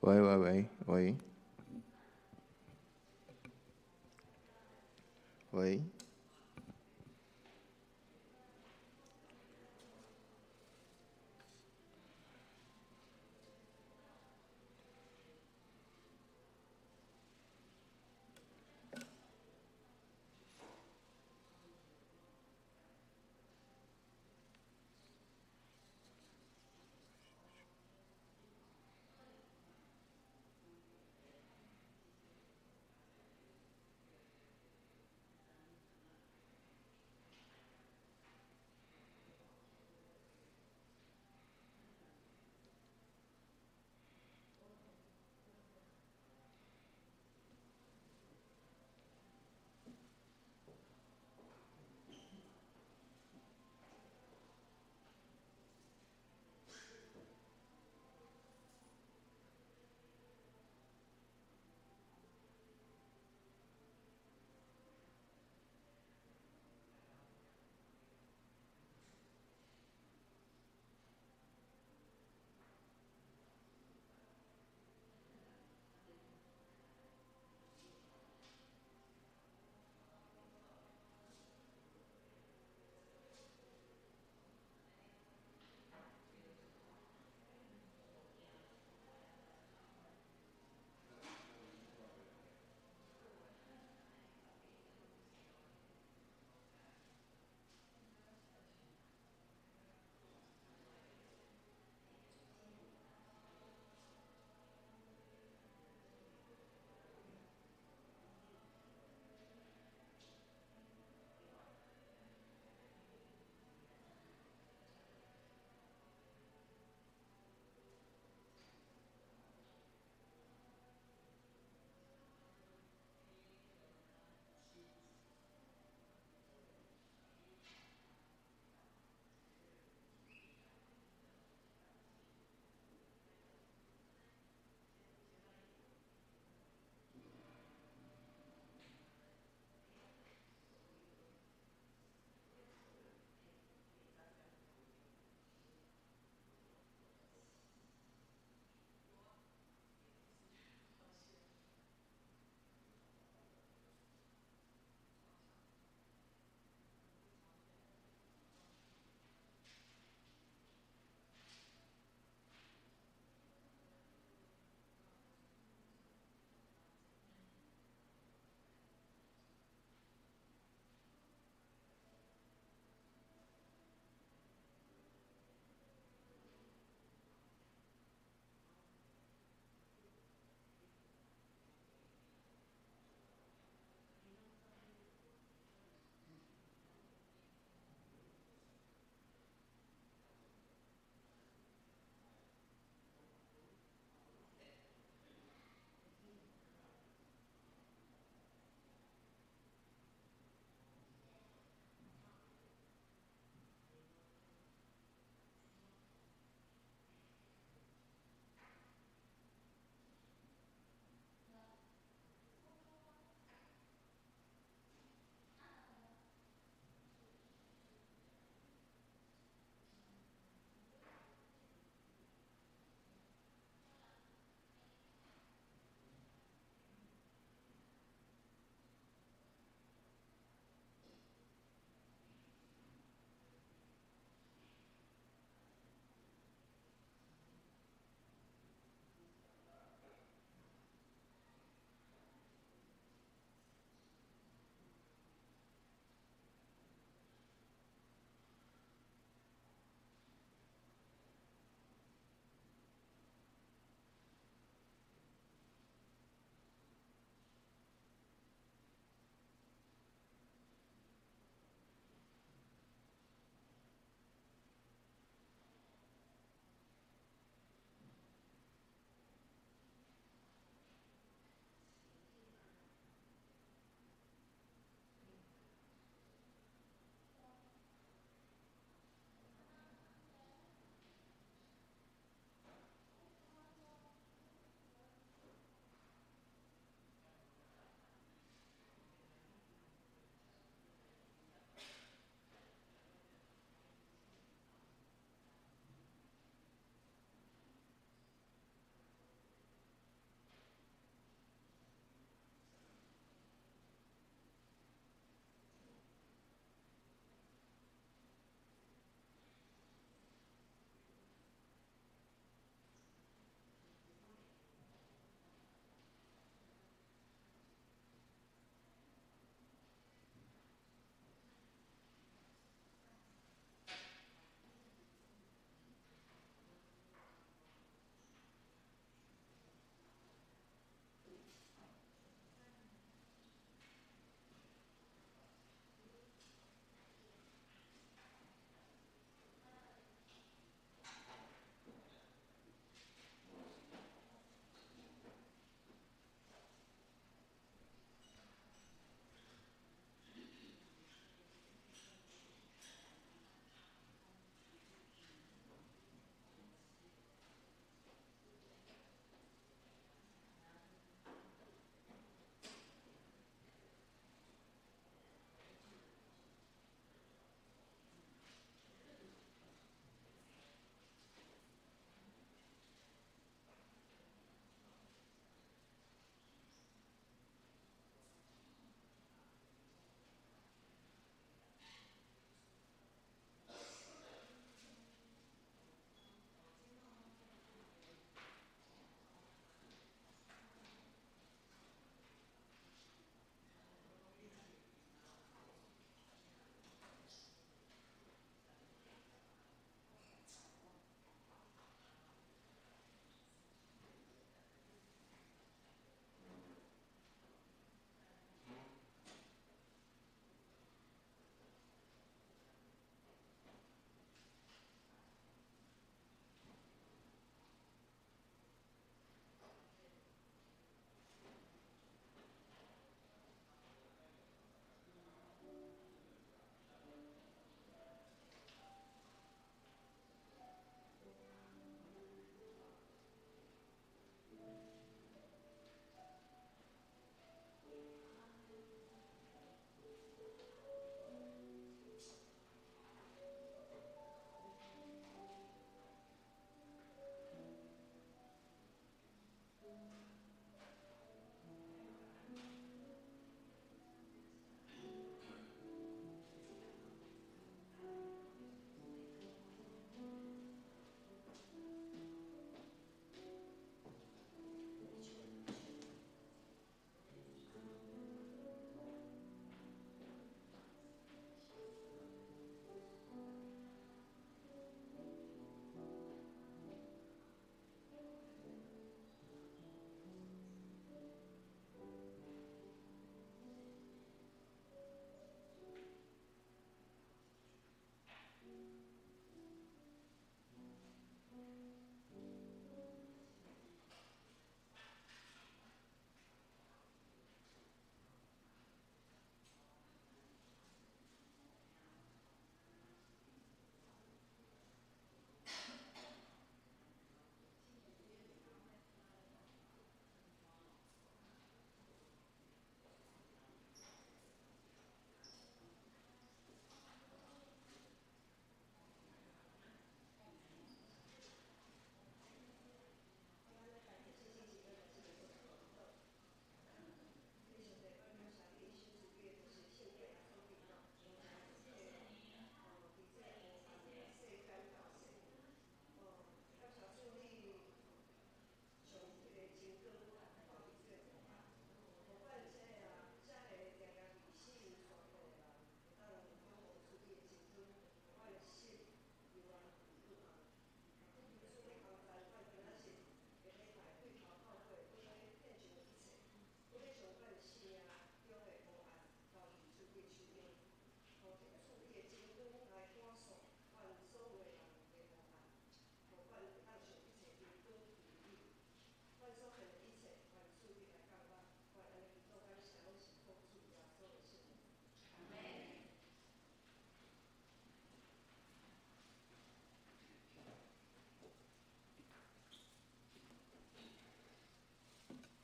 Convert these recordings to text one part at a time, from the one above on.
喂喂，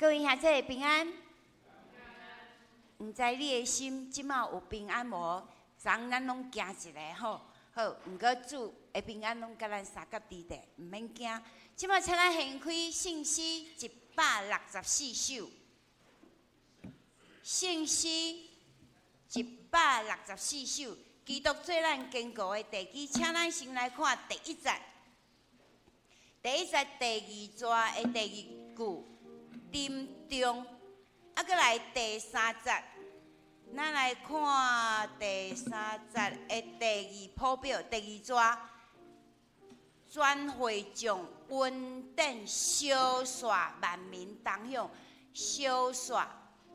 各位兄弟平安。毋知你的心即马有平安无？昨咱拢行一个吼，好，毋过主的平安拢甲咱三角地地，毋免惊。即马请咱掀开信息164首，信息164首，基督做咱坚固的地基，请咱先来看第一节。第一节第二节的第二句，沉重。啊，搁来第三节，咱来看第三节的第二谱表，第二节，全会众稳定相刷，万民同享。相刷，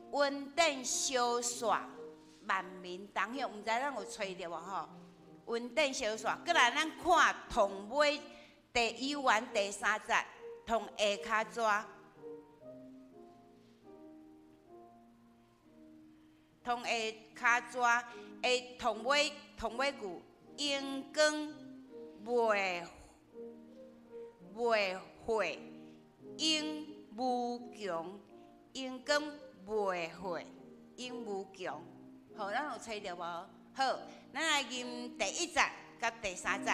稳定相刷，万民同享。毋知咱有找着无吼？稳定相刷，搁来咱看同尾第幼园第三节，同下骹纸。同下骹纸的同尾句，阳光袂会，因无强，阳光袂会，因无强。好，咱有找着无？好，咱来念第一节甲第三节。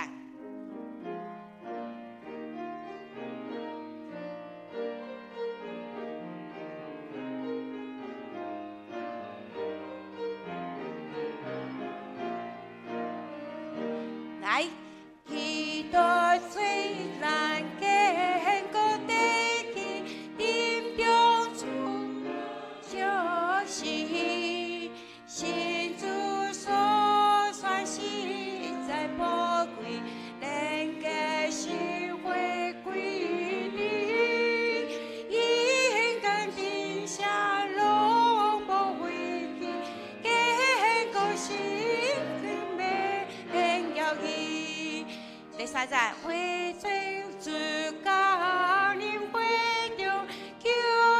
来，基督做咱坚固地基，林中出就是神主所选实在宝贵，连结心会归你，因跟天下拢无畏惧，坚固心去美要义。第三节，会最主教人会中，求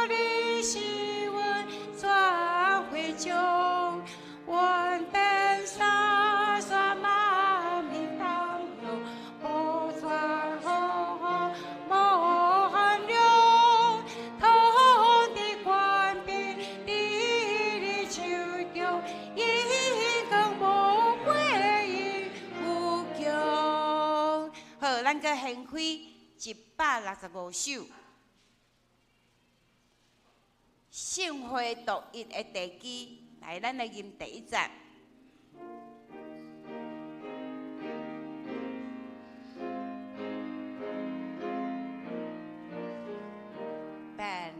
你是阮全会众，阮等三山万民当用，无传好无限量，同地官兵伫你手中，因更无悔因无强。好，咱搁掀开165首。圣会独一的地基，来，咱来念第一节。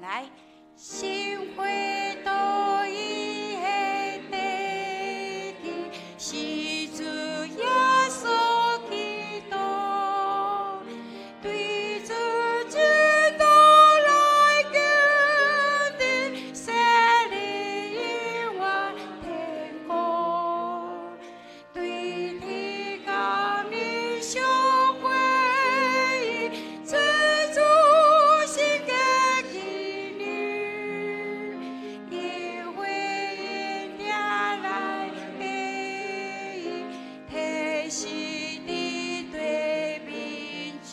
来，圣会独一的地基，是主耶稣基督，对主基督来견딘胜利永远天国，对天高民相会，最主心嘅儿女，因为因定来背，提示你对民主。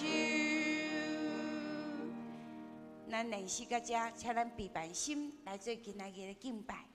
咱练习到这，请咱备办心来做今仔日的敬拜。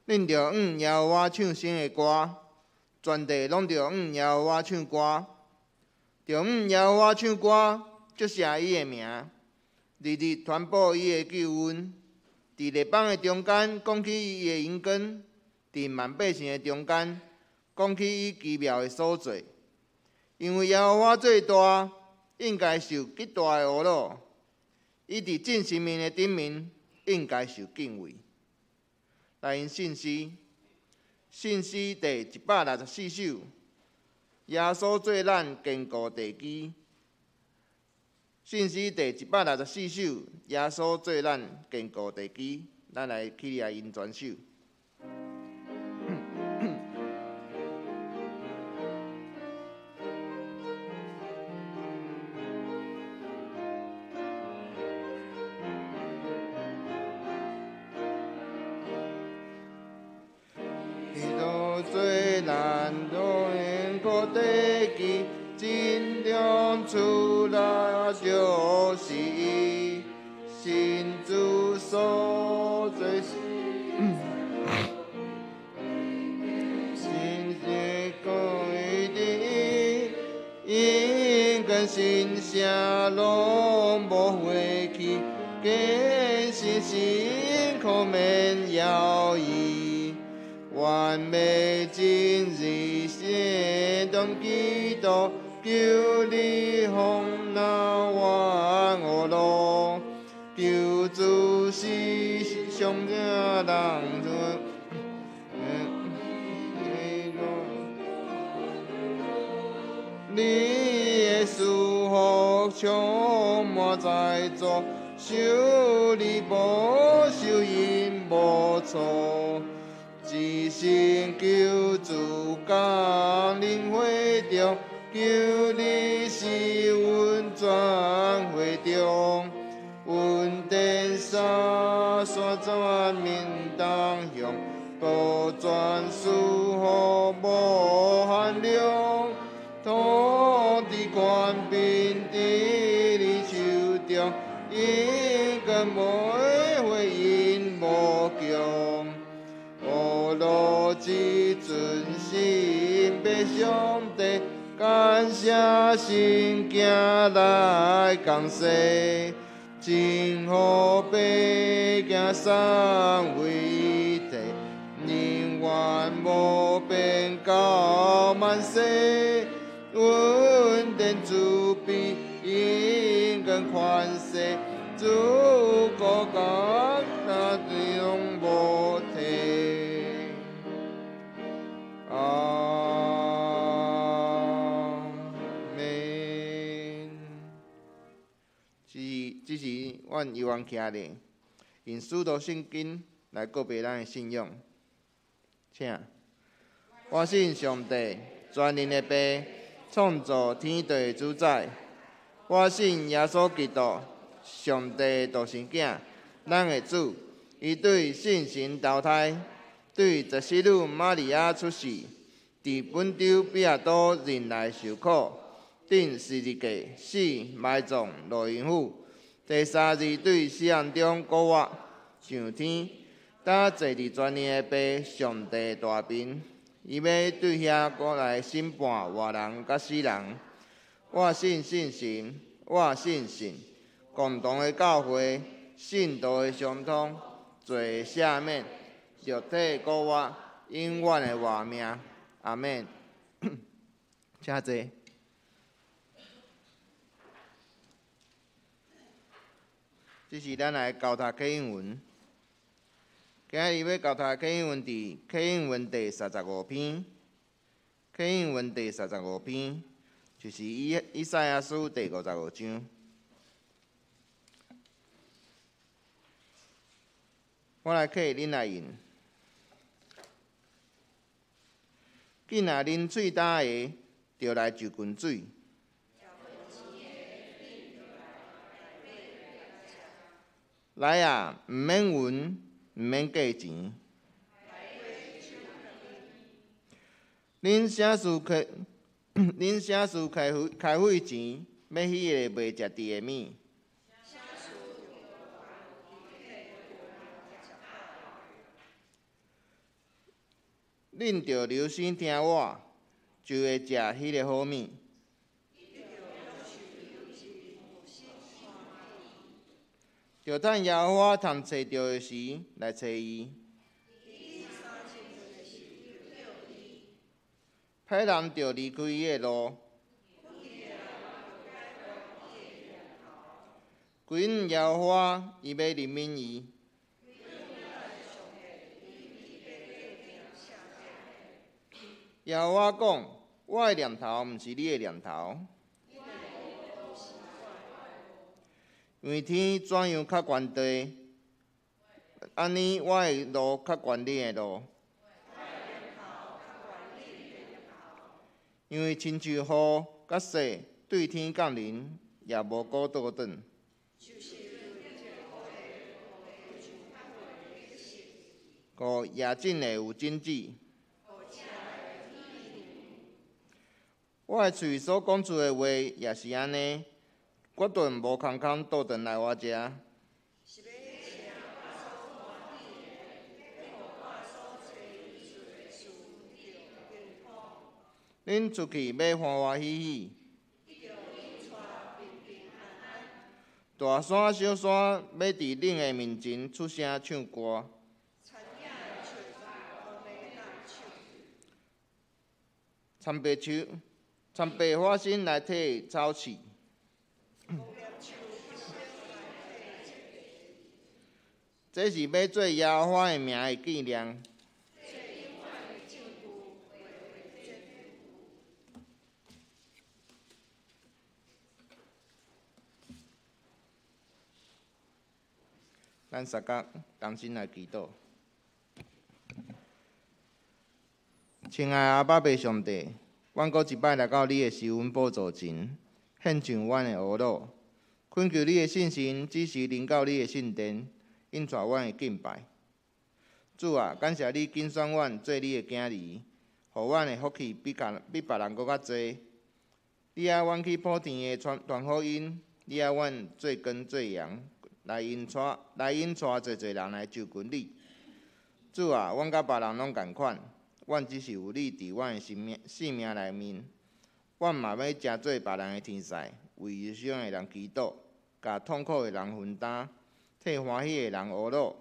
恁着耶和华唱新的歌，全地拢着耶和华唱歌，着耶和华唱歌，祝谢伊的名，日日传播伊的救恩。伫列邦的中间，讲起伊的荣光；伫万百姓的中间，讲起伊奇妙的所在。因为耶和华最大，应该受极大的侮辱；伊伫正神明的顶面，应该受敬畏。来因信诗，信诗第164首，耶稣做咱坚固地基。信诗第164首，耶稣做咱坚固地基。咱来起立因全首。出来就是伊，神主所做神是归的，因跟神声拢无回去，跟神辛苦免要伊，完美今日先当基督。求你风那万恶路，求主是上者人尊。你的祝福充满在座，受你保守因无错，一心求主降临会中。求你是阮全会中，阮天沙山全面当向，保全赐福无限量，土地官兵伫你手中，因根每回因无强，无路只存心被上帝。感谢神行来降世，真好白行三位一体，人愿无变到万世，稳定主必应跟宽赦，主国讲那永无停。这是阮犹原徛咧，用许多圣经来告白咱的信仰。请，我信上帝，全能的爸，创造天地的主宰。我信耶稣基督，上帝独生囝，咱的主。伊对圣神投胎，对十四女玛利亚出世，伫本州比亚多人来受苦，顶十字架死，埋葬落阴府。第三日对死人中复活，上天，搭坐伫全能的爸上帝大边，伊要对遐过来审判活人甲死人。我信圣神，我信神，共同的教会，信道的相通，罪赦免，肉体复活，永远的活命。阿免。请坐。这是咱来交读客运文。今日要交读客运文伫客运文第35篇。客运文第35篇就是以赛亚书第55章。我来刻，恁来印。紧啊，恁喙焦的，就来就滚水。来啊，毋免运，毋免价钱。恁啥事开，恁啥事开会钱，要迄个袂食猪的物。恁着留心听我，就会食迄个好物。着趁耶和华通找着的时来找伊。歹人着离开伊的路，归因耶和华，伊要怜悯伊。耶和华讲：我的念头毋是你的念头，因为天怎样较悬地，安尼我的路较悬你的路。因为亲像雨甲雪对天降临，也无顾倒转。故夜真会有真旨。我的喙所讲出的话也是安尼，决定无空空倒转来我遮。恁出去要欢欢喜喜，大山小山要伫恁的面前出声唱歌。参白花生来替草饲，这是要做耶和华的名的纪念。咱三角同心来祈祷。亲爱阿爸爸上帝，阮阁一摆来到你的施恩宝座前，献上阮的恶恼，恳求你的信心只是临到你的圣殿，应带阮的敬拜。主啊，感谢你拣选阮做你的囝儿，互阮的福气比别人阁较济。你爱阮去普天的传福音，你爱阮做光做羊。来引带侪侪人来就近你。主啊，阮甲别人拢共款，阮只是有你伫阮的生命内面。阮嘛要诚做别人的天使，为忧伤的人祈祷，甲痛苦的人分担，替欢喜的人恶恼。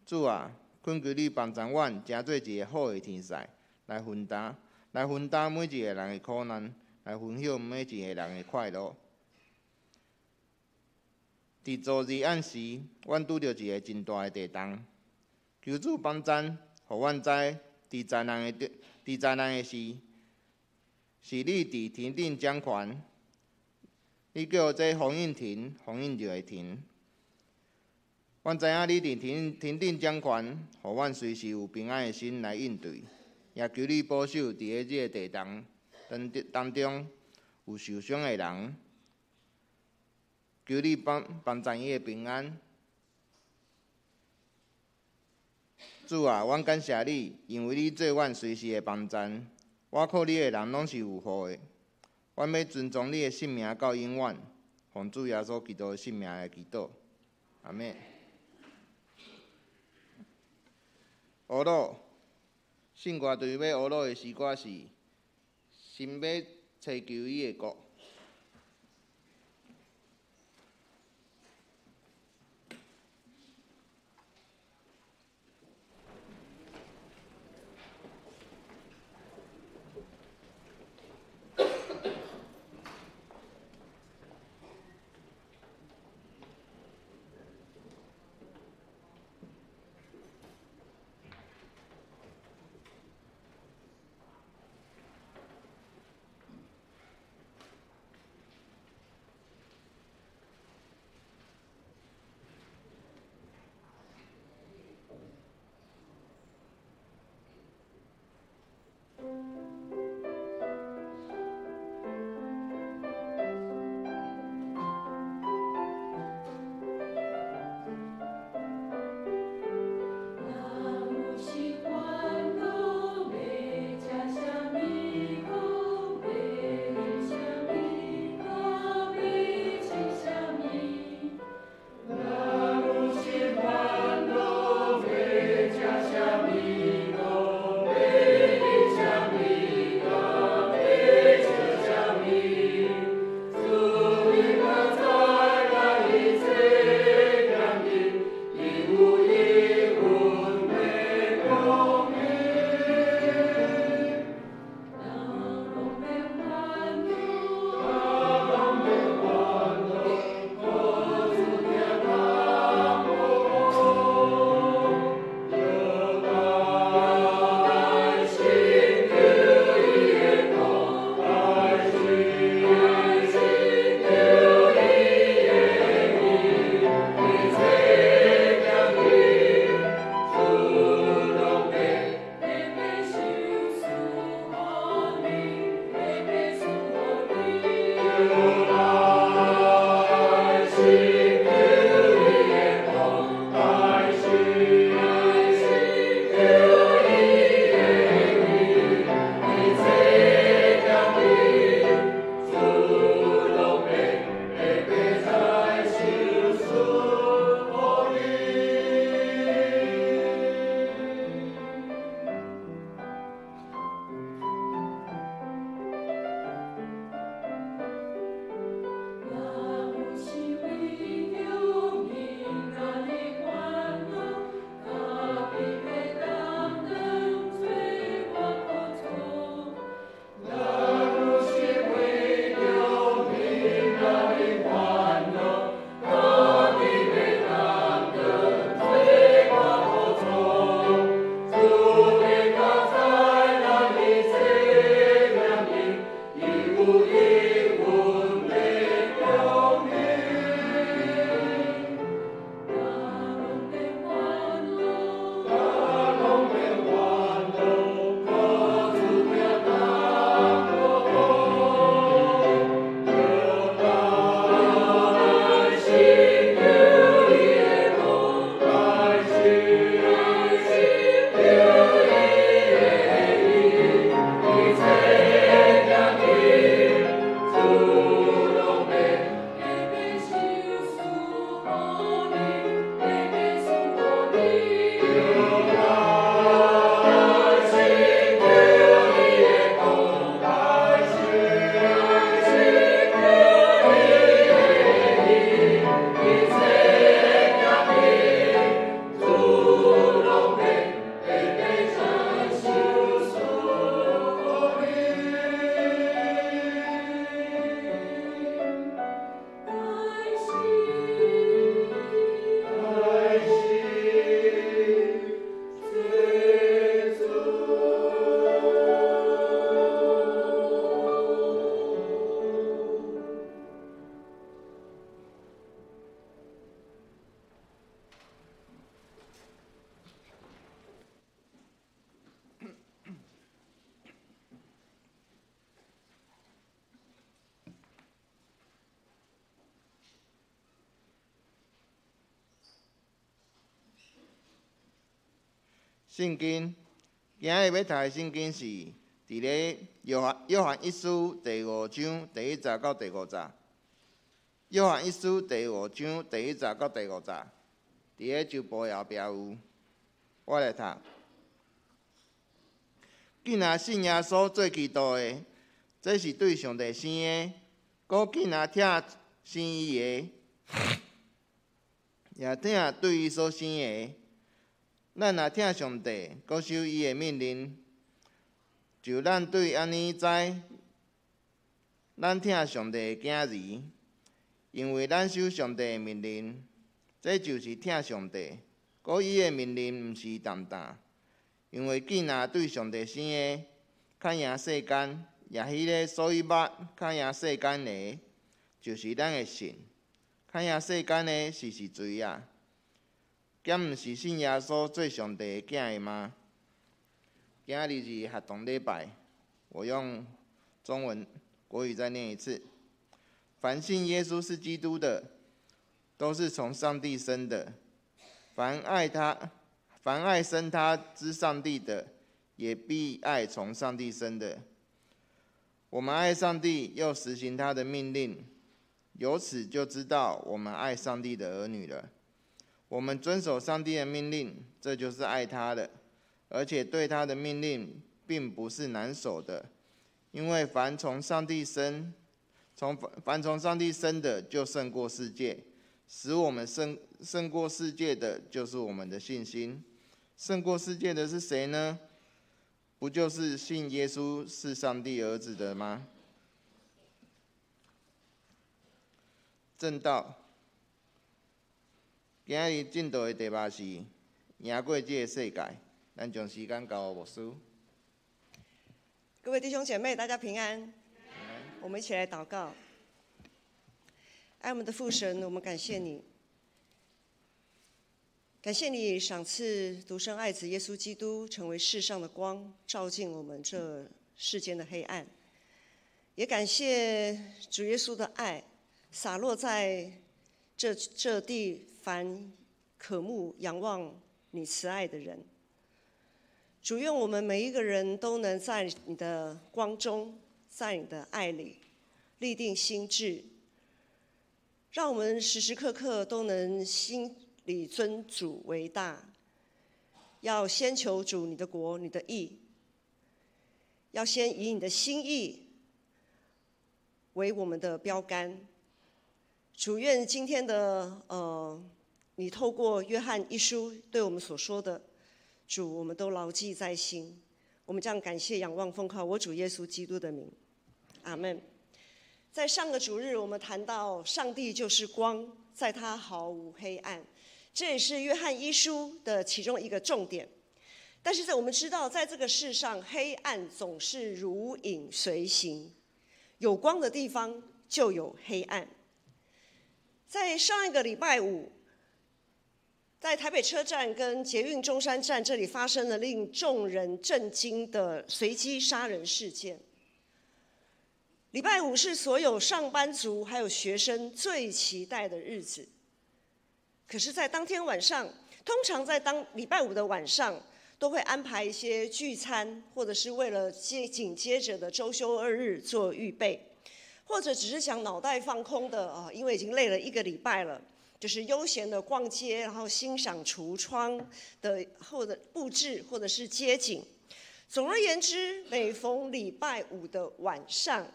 主啊，恳求你帮助阮，诚做一个好的天使，来分担每一个人的苦难，来分享每一个人的快乐。伫昨日暗时，阮拄着一个真大的地动，求主帮赞，互阮知，伫灾难的时，是你伫天顶掌权。你叫这风应停，风应就会停。阮知影你伫天顶掌权，互阮随时有平安的心来应对，也求你保守伫即个地动当中有受伤的人。求你帮助伊的平安。主啊，阮感谢你，因为你做阮随时的帮赞。我靠你的人拢是有福的。阮要尊重你的性命到永远，奉主耶稣基督的性命来祈祷。阿们。恶恼，圣歌对要恶恼的诗歌是：心要追求伊的国。圣经今日要读的圣经是伫咧约翰一书第5章第1节到第5节。约翰一书第5章第1节到第5节，伫咧周报后壁有。我来读。既然信耶稣做基督的，这是对上帝生的；搁既然听信伊的，也听对伊所生的。咱若听上帝，搁守伊的命令，就咱对安尼知，咱听上帝的囝儿，因为咱守上帝的命令，这就是听上帝。搁伊的命令毋是淡淡，因为既然对上帝生的，较赢世间，也迄个所以捌较赢世间的，就是咱的信。较赢世间的是罪啊！兼毋是信耶稣做上帝的囝的吗？今日是学童礼拜，我用中文、国语再念一次：凡信耶稣是基督的，都是从上帝生的。凡爱生他之上帝的，也必爱从上帝生的。我们爱上帝，又实行他的命令，由此就知道我们爱上帝的儿女了。我们遵守上帝的命令，这就是爱他的，而且对他的命令并不是难守的，因为凡从上帝生的，就胜过世界。使我们胜过世界的，就是我们的信心。胜过世界的是谁呢？不就是信耶稣是上帝儿子的吗？正道，今日进度的题目是赢过这个世界。咱将时间交给牧师。各位弟兄姐妹，大家平安。我们一起来祷告。爱我们的父神，我们感谢你，感谢你赏赐独生爱子耶稣基督成为世上的光，照进我们这世间的黑暗。也感谢主耶稣的爱洒落在这地凡渴慕仰望你慈爱的人。主，愿我们每一个人都能在你的光中，在你的爱里立定心志，让我们时时刻刻都能心里尊主为大，要先求主你的国你的义，要先以你的心意为我们的标杆。主，愿今天的你透过约翰一书对我们所说的，主我们都牢记在心。我们这样感谢仰望奉靠我主耶稣基督的名，阿们。在上个主日，我们谈到上帝就是光，在他毫无黑暗，这也是约翰一书的其中一个重点。但是我们知道，在这个世上，黑暗总是如影随形，有光的地方就有黑暗。在上一个礼拜五，在台北车站跟捷运中山站这里发生了令众人震惊的随机杀人事件。礼拜五是所有上班族还有学生最期待的日子，可是在当天晚上，通常在礼拜五的晚上都会安排一些聚餐，或者是为了紧接着的周休2日做预备，或者只是想脑袋放空的因为已经累了一个礼拜了，就是悠闲的逛街，然后欣赏橱窗的或者布置，或者是街景。总而言之，每逢礼拜五的晚上，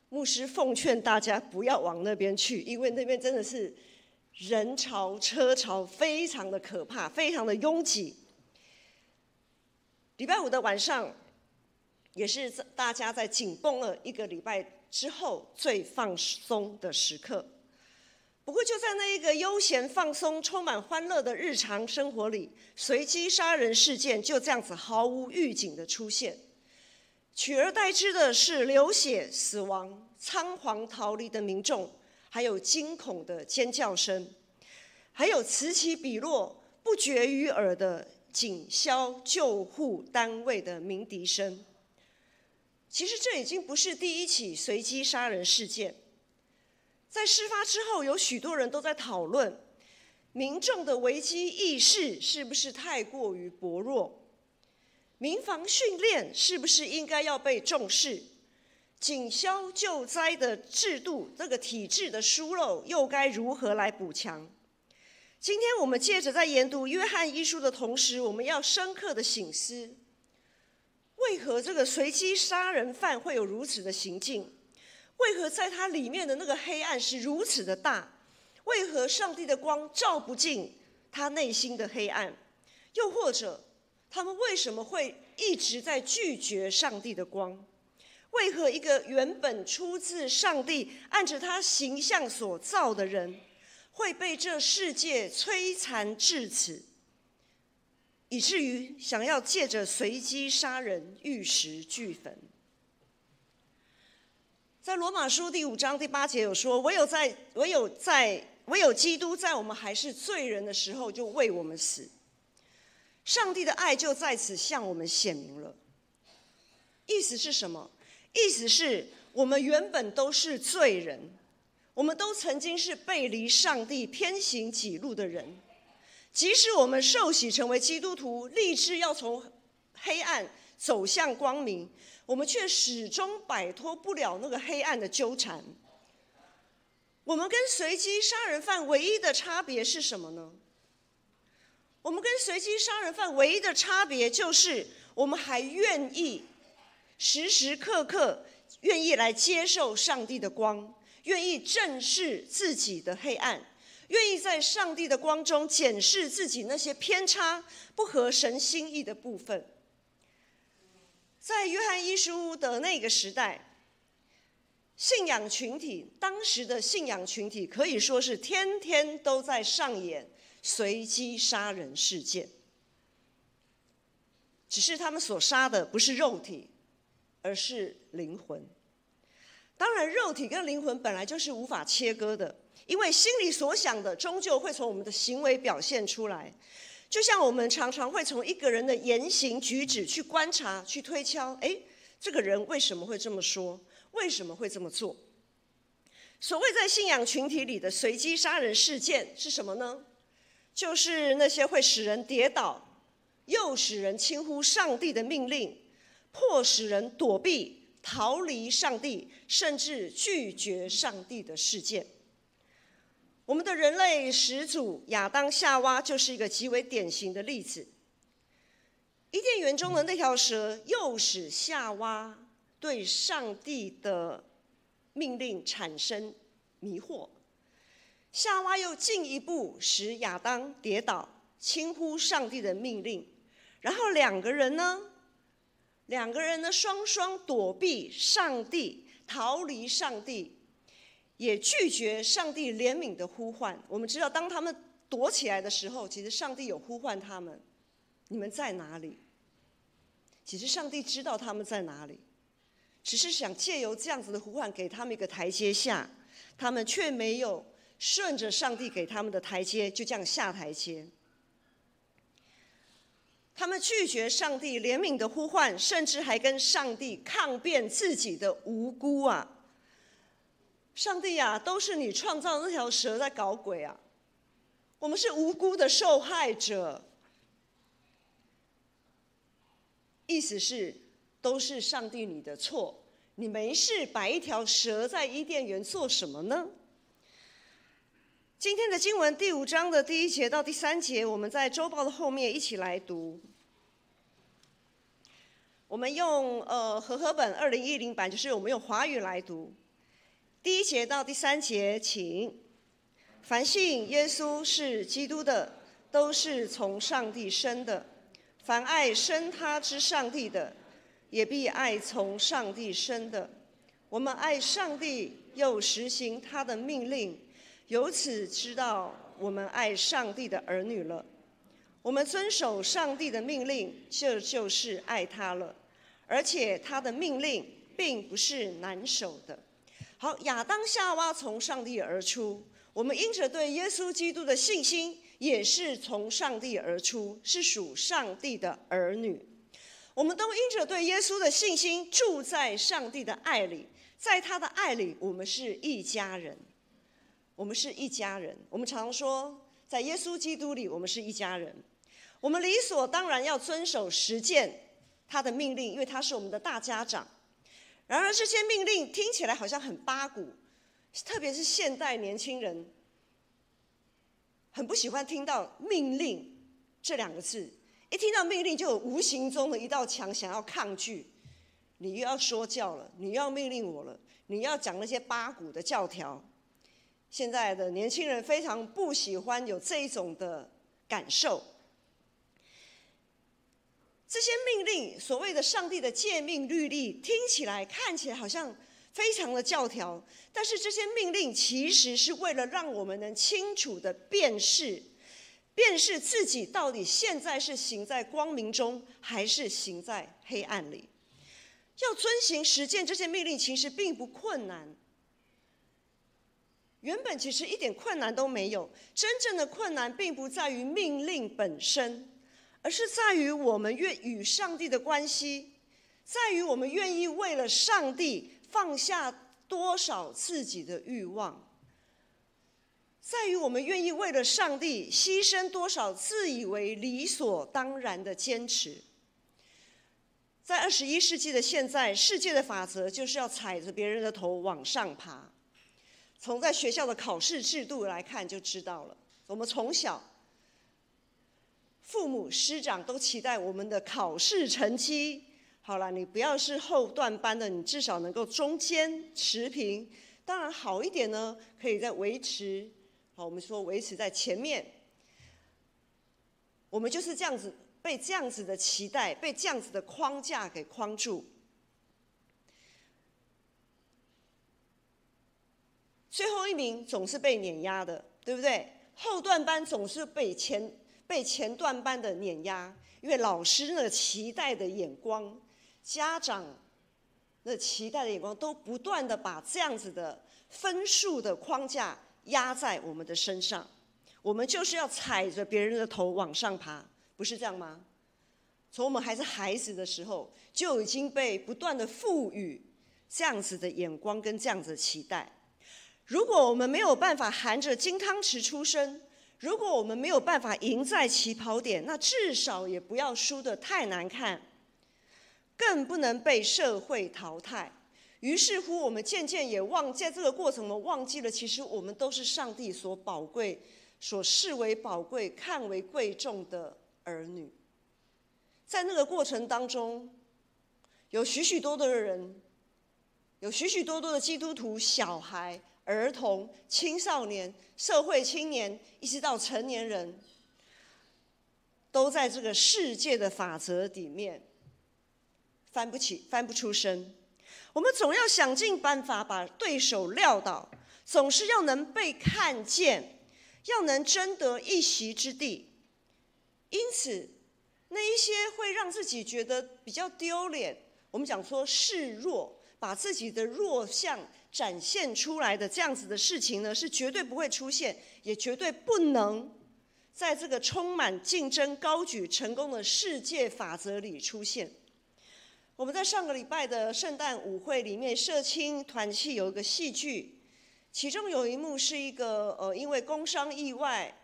牧师奉劝大家不要往那边去，因为那边真的是人潮车潮非常的可怕，非常的拥挤。礼拜五的晚上也是大家在紧绷了一个礼拜之后最放松的时刻。不过就在那一个悠闲放松充满欢乐的日常生活里，随机杀人事件就这样子毫无预警的出现，取而代之的是流血死亡、仓皇逃离的民众，还有惊恐的尖叫声，还有此起彼落不绝于耳的警消救护单位的鸣笛声。其实这已经不是第一起随机杀人事件，在事发之后，有许多人都在讨论民众的危机意识是不是太过于薄弱。民防训练是不是应该要被重视？警消救灾的制度，这个体制的疏漏又该如何来补强？今天我们借着在研读约翰一书的同时，我们要深刻的省思，为何这个随机杀人犯会有如此的行径？为何在他里面的那个黑暗是如此的大？为何上帝的光照不进他内心的黑暗？又或者他们为什么会一直在拒绝上帝的光？为何一个原本出自上帝按着他形象所造的人，会被这世界摧残至此，以至于想要借着随机杀人玉石俱焚？在罗马书第5章第8节有说，唯有基督在我们还是罪人的时候就为我们死，上帝的爱就在此向我们显明了。意思是什么？意思是我们原本都是罪人，我们都曾经是背离上帝偏行己路的人。即使我们受洗成为基督徒，立志要从黑暗走向光明，我们却始终摆脱不了那个黑暗的纠缠。我们跟随机杀人犯唯一的差别是什么呢？我们跟随机杀人犯唯一的差别就是，我们还愿意时时刻刻愿意来接受上帝的光，愿意正视自己的黑暗，愿意在上帝的光中检视自己那些偏差、不合神心意的部分。在约翰一书的那个时代，信仰群体，当时的信仰群体可以说是天天都在上演随机杀人事件，只是他们所杀的不是肉体，而是灵魂。当然，肉体跟灵魂本来就是无法切割的，因为心里所想的终究会从我们的行为表现出来。就像我们常常会从一个人的言行举止去观察、去推敲，这个人为什么会这么说？为什么会这么做？所谓在信仰群体里的随机杀人事件是什么呢？就是那些会使人跌倒，又使人轻忽上帝的命令，迫使人躲避、逃离上帝，甚至拒绝上帝的事件。我们的人类始祖亚当夏娃就是一个极为典型的例子。伊甸园中的那条蛇诱使夏娃对上帝的命令产生迷惑，夏娃又进一步使亚当跌倒，轻忽上帝的命令，然后两个人呢双双躲避上帝，逃离上帝，也拒绝上帝怜悯的呼唤。我们知道，当他们躲起来的时候，其实上帝有呼唤他们：你们在哪里？其实上帝知道他们在哪里，只是想借由这样子的呼唤给他们一个台阶下，他们却没有顺着上帝给他们的台阶，就这样下台阶。他们拒绝上帝怜悯的呼唤，甚至还跟上帝抗辩自己的无辜啊！上帝啊，都是你创造的那条蛇在搞鬼啊！我们是无辜的受害者。意思是，都是上帝你的错，你没事摆一条蛇在伊甸园做什么呢？今天的经文第5章的第1节到第3节，我们在周报的后面一起来读。我们用和合本2010版，就是我们用华语来读。第1节到第3节，请。凡信耶稣是基督的，都是从上帝生的；凡爱生他之上帝的，也必爱从上帝生的。我们爱上帝，又实行他的命令，由此知道我们爱上帝的儿女了。我们遵守上帝的命令，这就是爱他了。而且他的命令并不是难守的。好，亚当夏娃从上帝而出，我们因着对耶稣基督的信心，也是从上帝而出，是属上帝的儿女。我们都因着对耶稣的信心，住在上帝的爱里，在他的爱里，我们是一家人。我们是一家人。我们常说，在耶稣基督里，我们是一家人。我们理所当然要遵守实践他的命令，因为他是我们的大家长。然而这些命令听起来好像很八股，特别是现代年轻人很不喜欢听到命令这2个字，一听到命令就有无形中的一道墙想要抗拒。你又要说教了，你又要命令我了，你要讲那些八股的教条。现在的年轻人非常不喜欢有这一种的感受。这些命令，所谓的上帝的诫命律例，听起来看起来好像非常的教条，但是这些命令其实是为了让我们能清楚的辨识自己到底现在是行在光明中，还是行在黑暗里。要遵行实践这些命令，其实并不困难。原本其实一点困难都没有，真正的困难并不在于命令本身，而是在于我们与上帝的关系，在于我们愿意为了上帝放下多少自己的欲望，在于我们愿意为了上帝牺牲多少自以为理所当然的坚持。在21世纪的现在，世界的法则就是要踩着别人的头往上爬。从在学校的考试制度来看就知道了，我们从小父母师长都期待我们的考试成绩好了，你不要是后段班的，你至少能够中间持平，当然好一点呢，可以再维持，好，我们说维持在前面。我们就是这样子被这样子的期待，被这样子的框架给框住。最后一名总是被碾压的，对不对？后段班总是被前段班的碾压，因为老师呢期待的眼光，家长的期待的眼光，都不断的把这样子的分数的框架压在我们的身上。我们就是要踩着别人的头往上爬，不是这样吗？从我们还是孩子的时候，就已经被不断的赋予这样子的眼光跟这样子的期待。如果我们没有办法含着金汤匙出生，如果我们没有办法赢在起跑点，那至少也不要输得太难看，更不能被社会淘汰。于是乎，我们渐渐也在这个过程，我们忘记了，其实我们都是上帝所宝贵、所视为宝贵、看为贵重的儿女。在那个过程当中，有许许多多的人，有许许多多的基督徒小孩、儿童、青少年、社会青年，一直到成年人，都在这个世界的法则里面翻不出身。我们总要想尽办法把对手撂倒，总是要能被看见，要能争得一席之地。因此，那一些会让自己觉得比较丢脸，我们讲说示弱，把自己的弱项展现出来的这样子的事情呢，是绝对不会出现，也绝对不能在这个充满竞争、高举成功的世界法则里出现。我们在上个礼拜的圣诞舞会里面，社青团契有一个戏剧，其中有一幕是一个因为工伤意外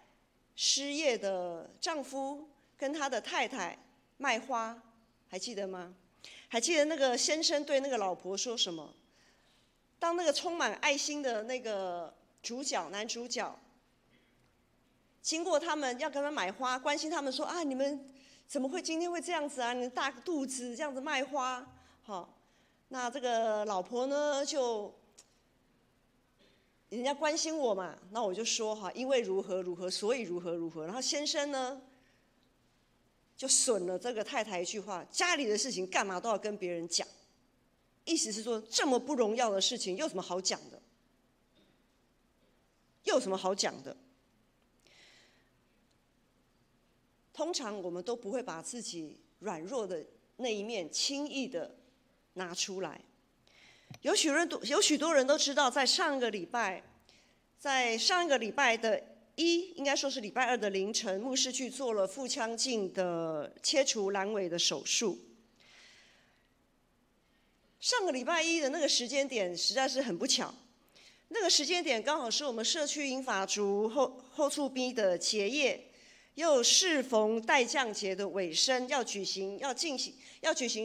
失业的丈夫跟他的太太卖花，还记得吗？还记得那个先生对那个老婆说什么？当那个充满爱心的那个男主角，经过他们要跟他买花，关心他们说啊，你们怎么会今天会这样子啊？你的大肚子这样子卖花，好，那这个老婆呢就人家关心我嘛，那我就说哈，因为如何如何，所以如何如何。然后先生呢就损了这个太太一句话：家里的事情干嘛都要跟别人讲？意思是说，这么不荣耀的事情，有什么好讲的？有什么好讲的？通常我们都不会把自己软弱的那一面轻易的拿出来。有许多人都知道，在上一个礼拜的应该说是礼拜2的凌晨，牧师去做了腹腔镜的切除阑尾的手术。上个礼拜1的那个时间点实在是很不巧，那个时间点刚好是我们社区银发族后处 B 的结业，又适逢待降节的尾声，要举行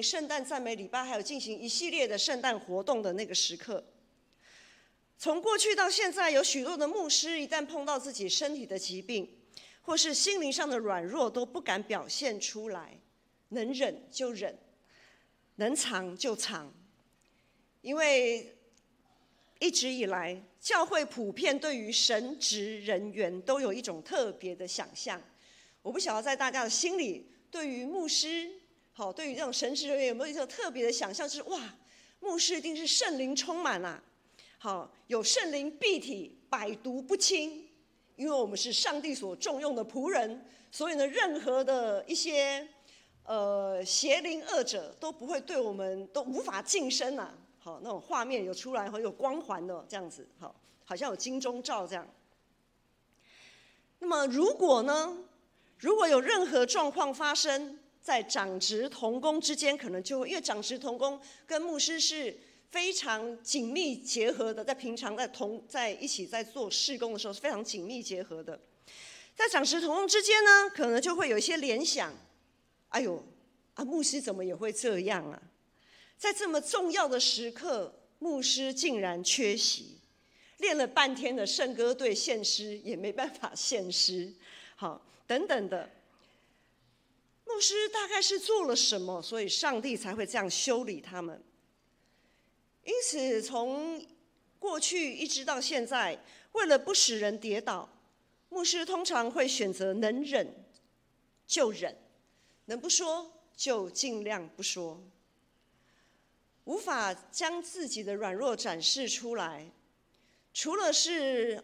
圣诞赞美礼拜，还有进行一系列的圣诞活动的那个时刻。从过去到现在，有许多的牧师一旦碰到自己身体的疾病，或是心灵上的软弱，都不敢表现出来，能忍就忍，能藏就藏。因为一直以来，教会普遍对于神职人员都有一种特别的想象。我不晓得在大家的心里，对于牧师，对于这种神职人员有没有一种特别的想象？就是哇，牧师一定是圣灵充满啊，有圣灵蔽体，百毒不侵。因为我们是上帝所重用的仆人，所以呢，任何的一些邪灵恶者都不会对我们，都无法近身啊。那种画面有出来，有光环的这样子，好像有金钟罩这样。那么如果有任何状况发生在长职同工之间，可能就会因为长职同工跟牧师是非常紧密结合的，在平常在一起在做事工的时候是非常紧密结合的。在长职同工之间呢，可能就会有一些联想，哎呦牧师怎么也会这样啊？在这么重要的时刻，牧师竟然缺席，练了半天的圣歌队献诗也没办法献诗，等等的。牧师大概是做了什么，所以上帝才会这样修理他们。因此，从过去一直到现在，为了不使人跌倒，牧师通常会选择能忍就忍，能不说就尽量不说。无法将自己的软弱展示出来，除了是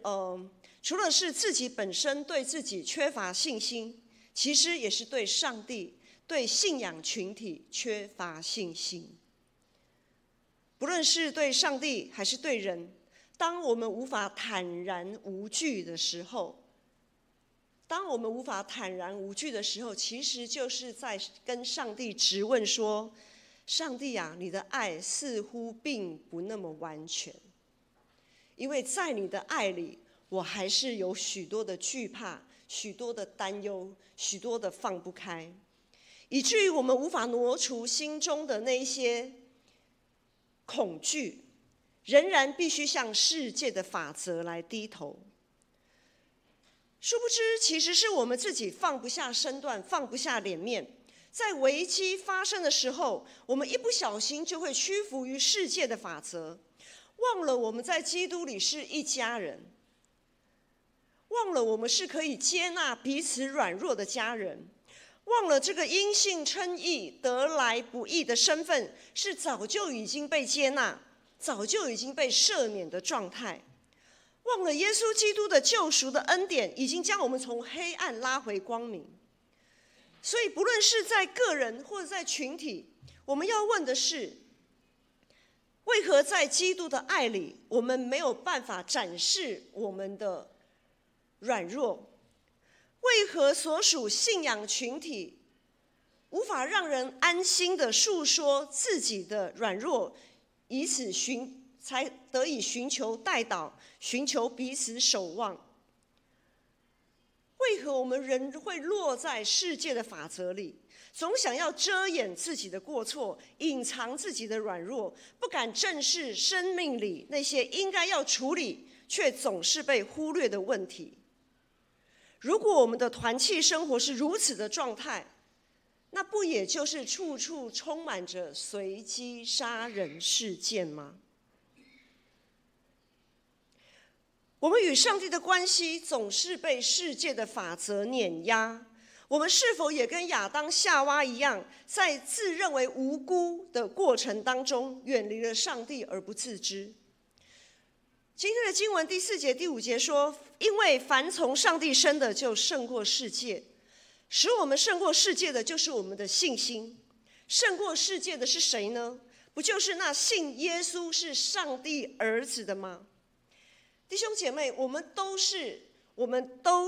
自己本身对自己缺乏信心，其实也是对上帝、对信仰群体缺乏信心。不论是对上帝还是对人，当我们无法坦然无惧的时候，其实就是在跟上帝质问说，上帝啊，你的爱似乎并不那么完全，因为在你的爱里，我还是有许多的惧怕，许多的担忧，许多的放不开，以至于我们无法挪除心中的那一些恐惧，仍然必须向世界的法则来低头。殊不知，其实是我们自己放不下身段，放不下脸面。在危机发生的时候，我们一不小心就会屈服于世界的法则，忘了我们在基督里是一家人，忘了我们是可以接纳彼此软弱的家人，忘了这个因信称义得来不易的身份是早就已经被接纳，早就已经被赦免的状态，忘了耶稣基督的救赎的恩典已经将我们从黑暗拉回光明。所以不论是在个人或者在群体，我们要问的是，为何在基督的爱里，我们没有办法展示我们的软弱？为何所属信仰群体无法让人安心的诉说自己的软弱，以此才得以寻求代祷，寻求彼此守望？为何我们人会落在世界的法则里，总想要遮掩自己的过错，隐藏自己的软弱，不敢正视生命里那些应该要处理却总是被忽略的问题？如果我们的团契生活是如此的状态，那不也就是处处充满着随机杀人事件吗？我们与上帝的关系总是被世界的法则碾压，我们是否也跟亚当夏娃一样，在自认为无辜的过程当中远离了上帝而不自知？今天的经文第4节第5节说，因为凡从上帝生的就胜过世界，使我们胜过世界的就是我们的信心。胜过世界的是谁呢？不就是那信耶稣是上帝儿子的吗？弟兄姐妹，我们都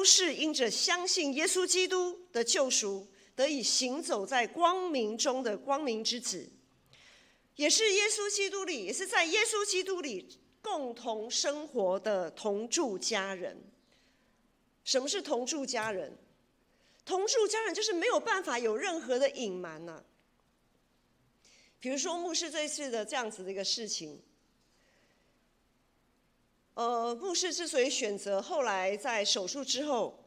是因着相信耶稣基督的救赎，得以行走在光明中的光明之子，也是在耶稣基督里共同生活的同住家人。什么是同住家人？同住家人就是没有办法有任何的隐瞒呐。比如说牧师这一次的这样子的一个事情，牧师之所以选择后来在手术之后，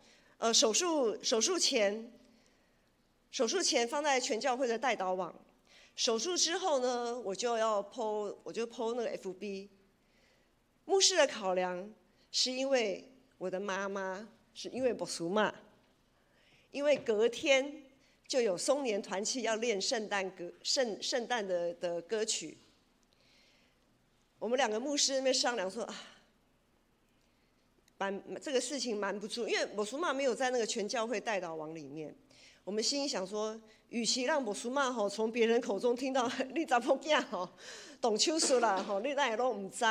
手术前放在全教会的代祷网，手术之后呢，我就 po 那个 FB。牧师的考量是因为我的妈妈是因为不熟嘛，因为隔天就有松年团契要练圣诞的歌曲，我们两个牧师那边商量说这个事情瞒不住，因为不熟嘛没有在那个全教会代祷网里面。我们心里想说，与其让不熟嘛从别人口中听到你查某囝懂手术啦你哪会都不知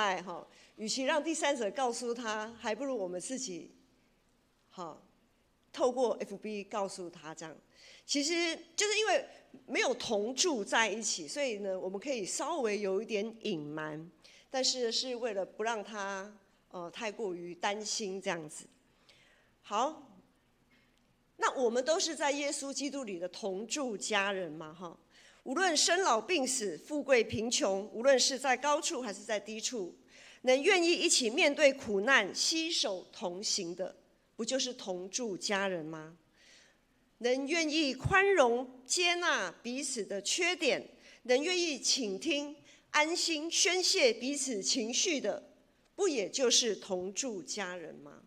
与其让第三者告诉他，还不如我们自己透过 FB 告诉他这样。其实就是因为没有同住在一起，所以呢，我们可以稍微有一点隐瞒，但是是为了不让他太过于担心这样子。好，那我们都是在耶稣基督里的同住家人嘛无论生老病死、富贵贫穷，无论是在高处还是在低处，能愿意一起面对苦难、携手同行的，不就是同住家人吗？能愿意宽容接纳彼此的缺点，能愿意倾听、安心宣泄彼此情绪的，不也就是同住家人吗？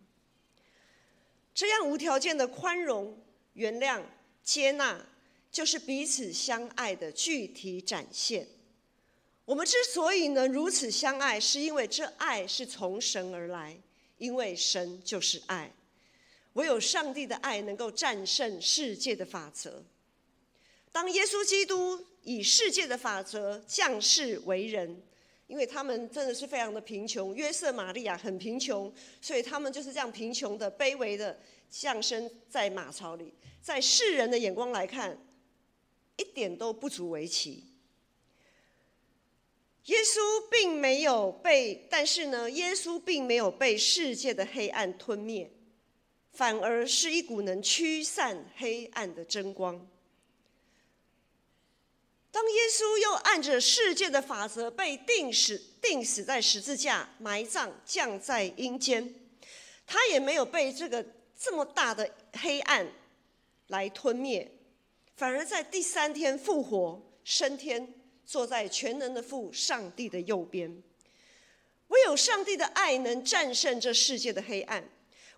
这样无条件的宽容、原谅、接纳，就是彼此相爱的具体展现。我们之所以能如此相爱，是因为这爱是从神而来，因为神就是爱。唯有上帝的爱能够战胜世界的法则。当耶稣基督以世界的法则降世为人，因为他们真的是非常的贫穷，约瑟玛利亚很贫穷，所以他们就是这样贫穷的、卑微的降生在马槽里。在世人的眼光来看，一点都不足为奇。但是呢，耶稣并没有被世界的黑暗吞灭，反而是一股能驱散黑暗的真光。当耶稣又按着世界的法则被钉死在十字架，埋葬，降在阴间，他也没有被这么大的黑暗来吞灭，反而在第三天复活升天，坐在全能的父上帝的右边。唯有上帝的爱能战胜这世界的黑暗，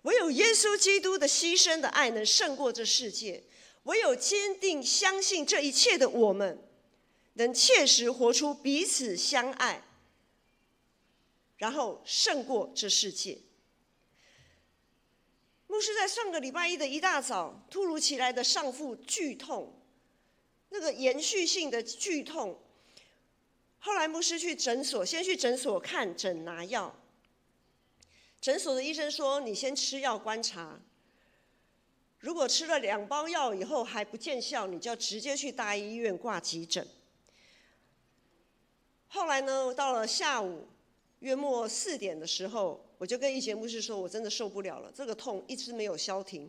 唯有耶稣基督的牺牲的爱能胜过这世界，唯有坚定相信这一切的我们，能切实活出彼此相爱，然后胜过这世界。牧师在上个礼拜一的一大早，突如其来的上腹剧痛，那个延续性的剧痛。后来牧师去诊所，先去诊所看诊拿药。诊所的医生说：“你先吃药观察，如果吃了2包药以后还不见效，你就要直接去大医院挂急诊。”后来呢，到了下午约莫4点的时候，我就跟一节牧师说：“我真的受不了了，这个痛一直没有消停，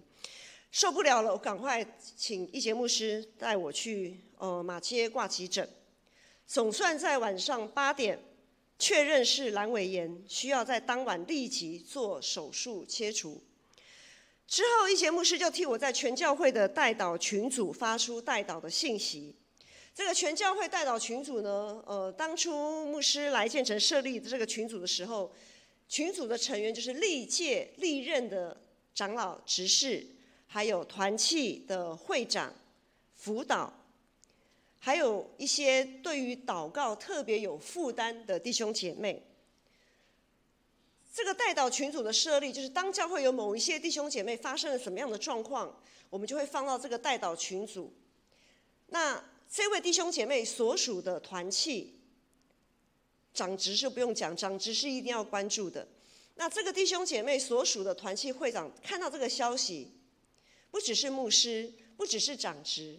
受不了了，我赶快请一节牧师带我去马街挂急诊。”总算在晚上8点确认是阑尾炎，需要在当晚立即做手术切除。之后一节牧师就替我在全教会的代祷群组发出代祷的信息。这个全教会代祷群组呢，当初牧师来建成设立这个群组的时候，群组的成员就是历届历任的长老执事，还有团契的会长、辅导，还有一些对于祷告特别有负担的弟兄姐妹。这个代祷群组的设立，就是当教会有某一些弟兄姐妹发生了什么样的状况，我们就会放到这个代祷群组。那这位弟兄姐妹所属的团契，长执是不用讲，长执是一定要关注的。那这个弟兄姐妹所属的团契会长看到这个消息，不只是牧师，不只是长执，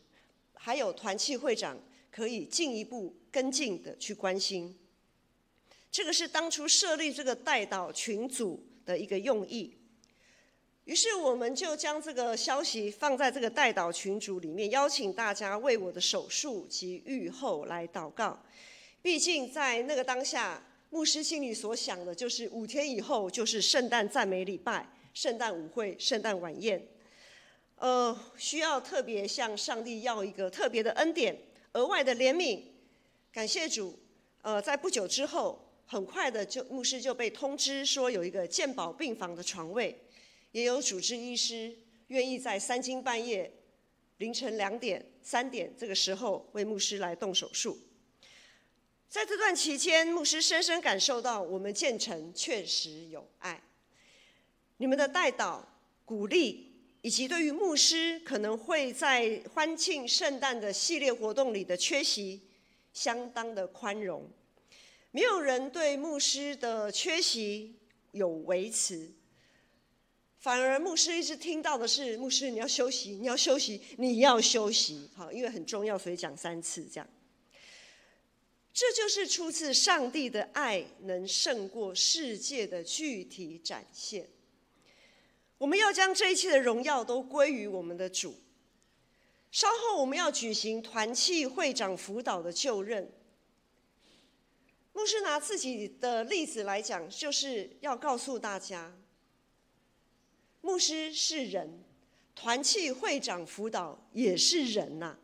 还有团契会长可以进一步跟进的去关心。这个是当初设立这个代祷群组的一个用意。于是我们就将这个消息放在这个代祷群组里面，邀请大家为我的手术及预后来祷告。毕竟在那个当下，牧师心里所想的就是5天以后就是圣诞赞美礼拜、圣诞舞会、圣诞晚宴，需要特别向上帝要一个特别的恩典、额外的怜悯。感谢主，在不久之后，很快的牧师就被通知说有一个健保病房的床位。也有主治医师愿意在3更半夜、凌晨2点、3点这个时候为牧师来动手术。在这段期间，牧师深深感受到我们建成确实有爱。你们的代祷、鼓励，以及对于牧师可能会在欢庆圣诞的系列活动里的缺席，相当的宽容。没有人对牧师的缺席有微词。反而牧师一直听到的是，牧师你要休息，你要休息，你要休息。好，因为很重要，所以讲3次这样。这就是出自上帝的爱，能胜过世界的具体展现。我们要将这一切的荣耀都归于我们的主。稍后我们要举行团契会长辅导的就任。牧师拿自己的例子来讲，就是要告诉大家，牧师是人，团契会长辅导也是人呐。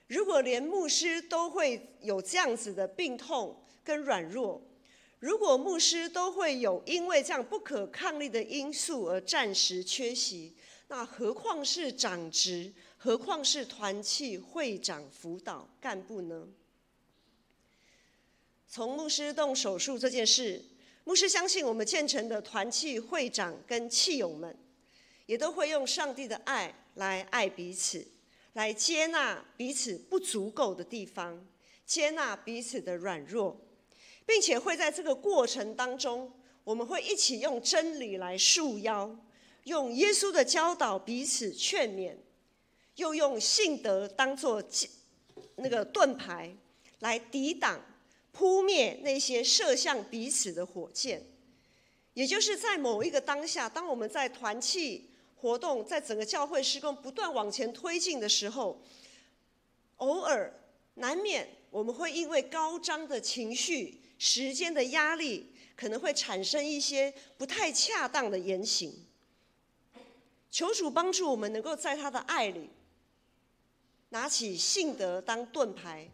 如果连牧师都会有这样子的病痛跟软弱，如果牧师都会有因为这样不可抗力的因素而暂时缺席，那何况是长职，何况是团契会长辅导干部呢？从牧师动手术这件事，牧师相信我们建成的团契会长跟契友们，也都会用上帝的爱来爱彼此，来接纳彼此不足够的地方，接纳彼此的软弱，并且会在这个过程当中，我们会一起用真理来束腰，用耶稣的教导彼此劝勉，又用信德当作那个盾牌来抵挡扑灭那些射向彼此的火箭。也就是在某一个当下，当我们在团契活动，在整个教会事工不断往前推进的时候，偶尔难免我们会因为高涨的情绪、时间的压力，可能会产生一些不太恰当的言行。求主帮助我们能够在他的爱里，拿起信德当盾牌，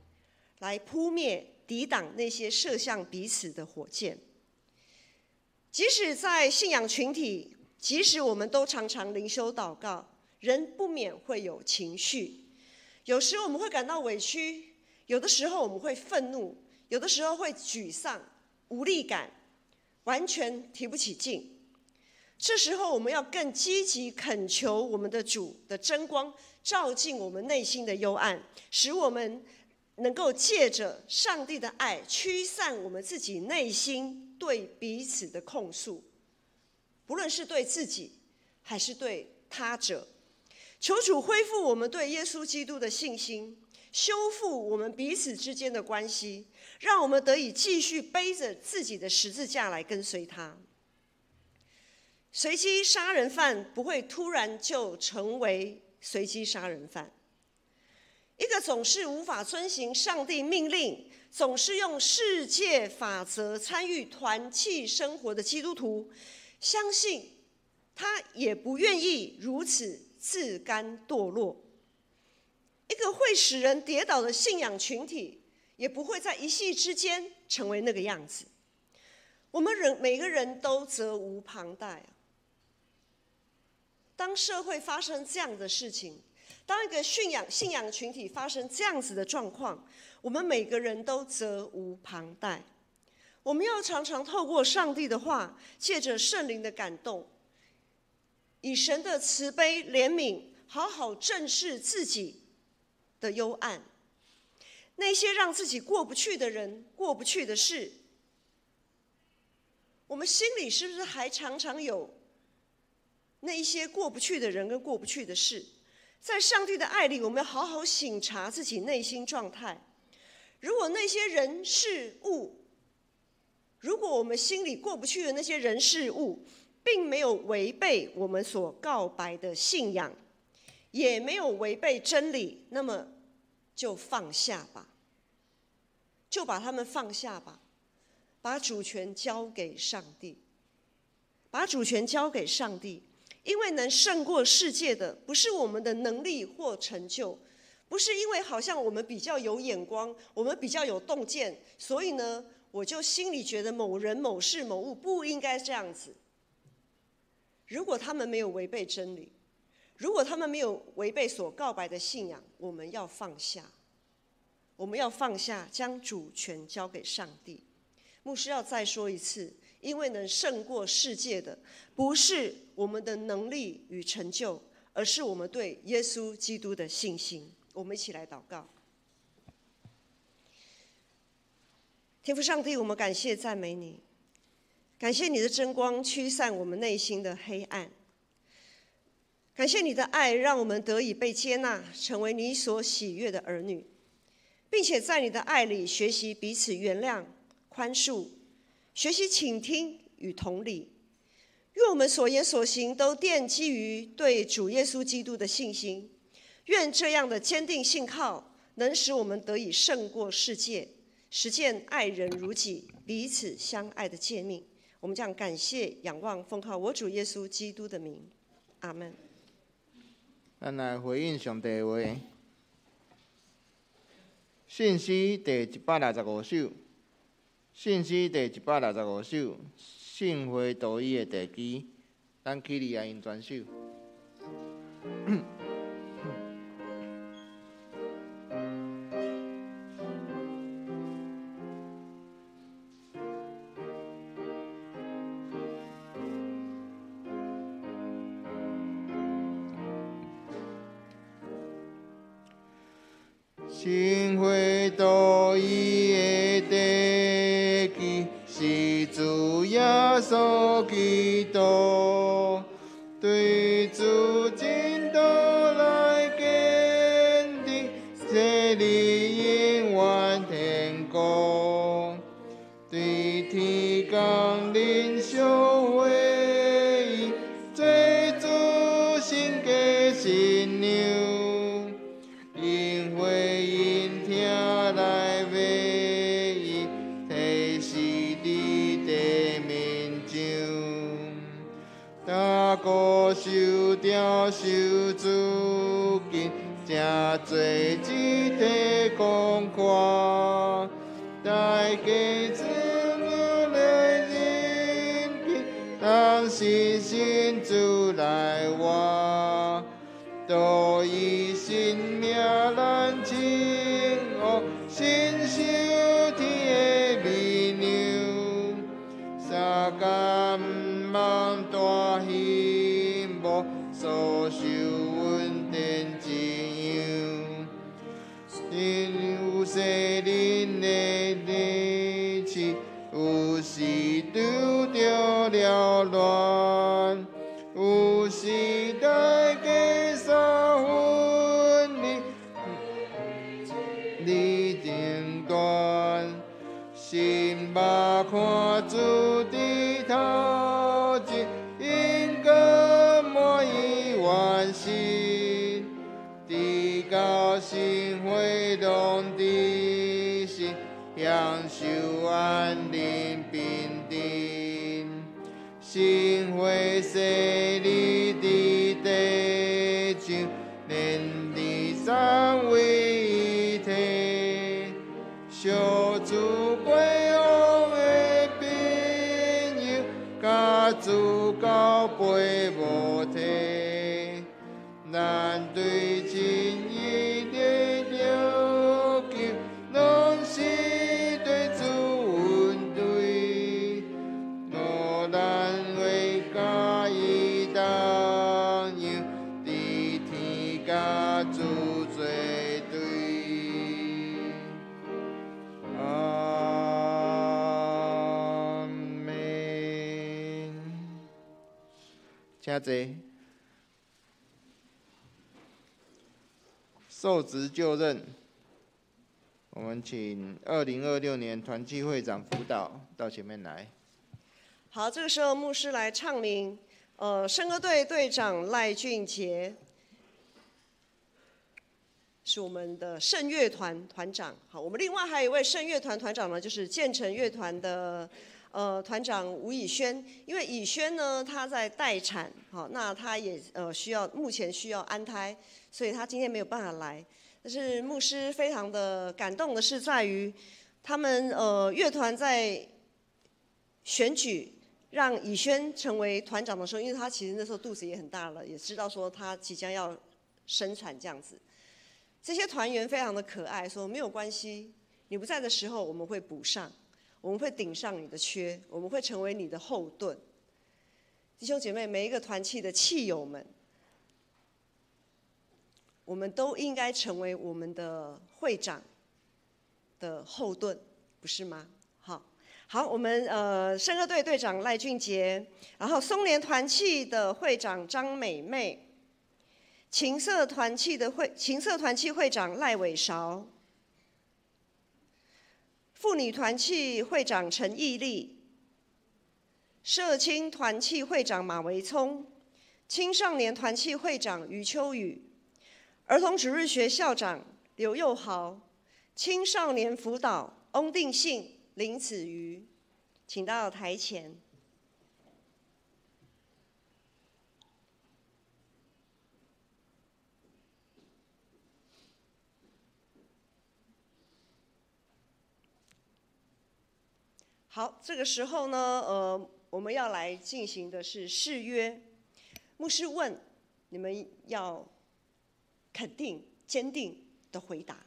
来扑灭抵挡那些射向彼此的火箭。即使在信仰群体，即使我们都常常灵修祷告，人不免会有情绪。有时我们会感到委屈，有的时候我们会愤怒，有的时候会沮丧、无力感，完全提不起劲。这时候我们要更积极恳求我们的主的真光照进我们内心的幽暗，使我们能够借着上帝的爱驱散我们自己内心对彼此的控诉，不论是对自己还是对他者。求主恢复我们对耶稣基督的信心，修复我们彼此之间的关系，让我们得以继续背着自己的十字架来跟随他。随机杀人犯不会突然就成为随机杀人犯。一个总是无法遵行上帝命令，总是用世界法则参与团契生活的基督徒，相信他也不愿意如此自甘堕落。一个会使人跌倒的信仰群体，也不会在一夕之间成为那个样子。我们每个人都责无旁贷。当社会发生这样的事情，当一个信仰群体发生这样子的状况，我们每个人都责无旁贷。我们要常常透过上帝的话，借着圣灵的感动，以神的慈悲怜悯，好好正视自己的幽暗，那些让自己过不去的人、过不去的事，我们心里是不是还常常有那一些过不去的人跟过不去的事？在上帝的爱里，我们要好好省察自己内心状态。如果那些人事物，如果我们心里过不去的那些人事物，并没有违背我们所告白的信仰，也没有违背真理，那么就放下吧，就把他们放下吧，把主权交给上帝，把主权交给上帝。因为能胜过世界的，不是我们的能力或成就，不是因为好像我们比较有眼光，我们比较有洞见，所以呢，我就心里觉得某人、某事、某物不应该这样子。如果他们没有违背真理，如果他们没有违背所告白的信仰，我们要放下，我们要放下，将主权交给上帝。牧师要再说一次，因为能胜过世界的，不是我们的能力与成就，而是我们对耶稣基督的信心。我们一起来祷告。天父上帝，我们感谢赞美你，感谢你的真光驱散我们内心的黑暗，感谢你的爱让我们得以被接纳，成为你所喜悦的儿女，并且在你的爱里学习彼此原谅、宽恕，学习倾听与同理。愿我们所言所行都奠基于对主耶稣基督的信心。愿这样的坚定信靠能使我们得以胜过世界，实践爱人如己、彼此相爱的诫命。我们将感谢、仰望、奉靠我主耶稣基督的名，阿们。咱来回应上帝的话。信息第165首，信息第165首，信会道义的地基，咱起立来因转首。信会道义的地基，是主耶稣基督，对主真道来坚定，这里永远天国，对天降临小会，做主心的新娘。因为因听来为提示你的民众，大个受掉受主敬，正做一体公看，大家子女的人品，当信心主来活。道义性命难清哦，信受天的美娘，三间毋茫大幸福，所受稳定一样。有世人的日子，有时拄着了乱，有时大家你定断，心目看主的头前，因果满意完成，地高心会拢的心，享受安宁平定，心会使你的地上，连你三位。小主归往的朋友，甲主交陪无体，咱对亲意的要求，拢是对主恩对，我咱为家己当样，伫天甲主做对。请坐。受职就任，我们请2026年团契会长辅导到前面来。好，这个时候牧师来唱名，圣歌队队长赖俊杰是我们的圣乐团团长。好，我们另外还有一位圣乐团团长呢，就是建成乐团的团长吴以轩。因为以轩呢他在待产，好，那他也目前需要安胎，所以他今天没有办法来。但是牧师非常的感动的是在于，他们乐团在选举让以轩成为团长的时候，因为他其实那时候肚子也很大了，也知道说他即将要生产这样子。这些团员非常的可爱，说没有关系，你不在的时候我们会补上，我们会顶上你的缺，我们会成为你的后盾。弟兄姐妹，每一个团契的契友们，我们都应该成为我们的会长的后盾，不是吗？好，我们圣歌队队长赖俊杰，然后松联团契的会长张美妹，情色团契会长赖伟韶，妇女团契会长陈义丽，社青团契会长马维聪，青少年团契会长余秋雨，儿童主日学校长刘佑豪，青少年辅导翁定信、林子瑜，请到台前。好，这个时候呢，我们要来进行的是誓约。牧师问你们要肯定、坚定的回答。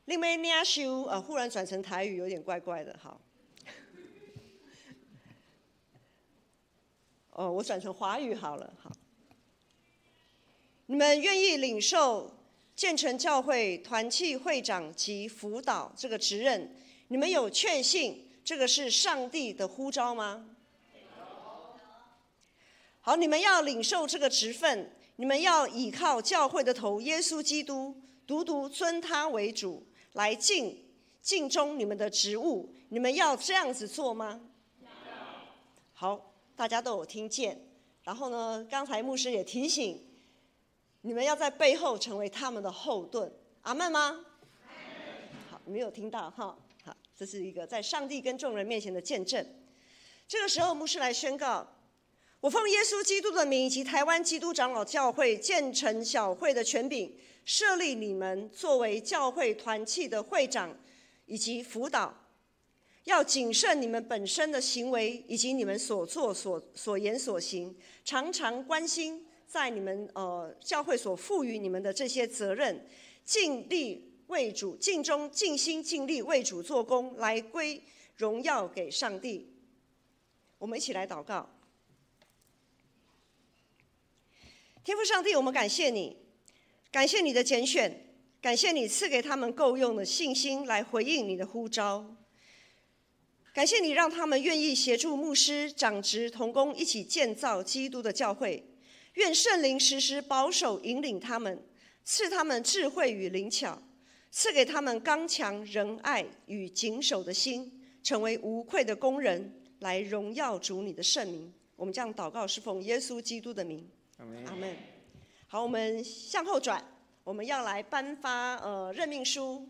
另外念修忽然转成台语有点怪怪的，好。我转成华语好了，好。你们愿意领受建成教会团契会长及辅导这个职任？你们有确信这个是上帝的呼召吗？好，你们要领受这个职分，你们要倚靠教会的头耶稣基督，独独尊他为主。来尽忠你们的职务，你们要这样子做吗？好，大家都有听见。然后呢，刚才牧师也提醒，你们要在背后成为他们的后盾。阿们吗？好，你们有听到哈？好，这是一个在上帝跟众人面前的见证。这个时候，牧师来宣告：我奉耶稣基督的名以及台湾基督长老教会建成小会的权柄，设立你们作为教会团契的会长以及辅导，要谨慎你们本身的行为以及你们所作所言所行，常常关心在你们教会所赋予你们的这些责任，尽力为主，尽忠尽心尽力为主做工，来归荣耀给上帝。我们一起来祷告。天父上帝，我们感谢你，感谢你的拣选，感谢你赐给他们够用的信心来回应你的呼召，感谢你让他们愿意协助牧师、长职、同工一起建造基督的教会。愿圣灵时时保守引领他们，赐他们智慧与灵巧，赐给他们刚强、仁爱与谨守的心，成为无愧的工人，来荣耀主你的圣名。我们这样祷告是奉耶稣基督的名。阿们。好，我们向后转，我们要来颁发任命书。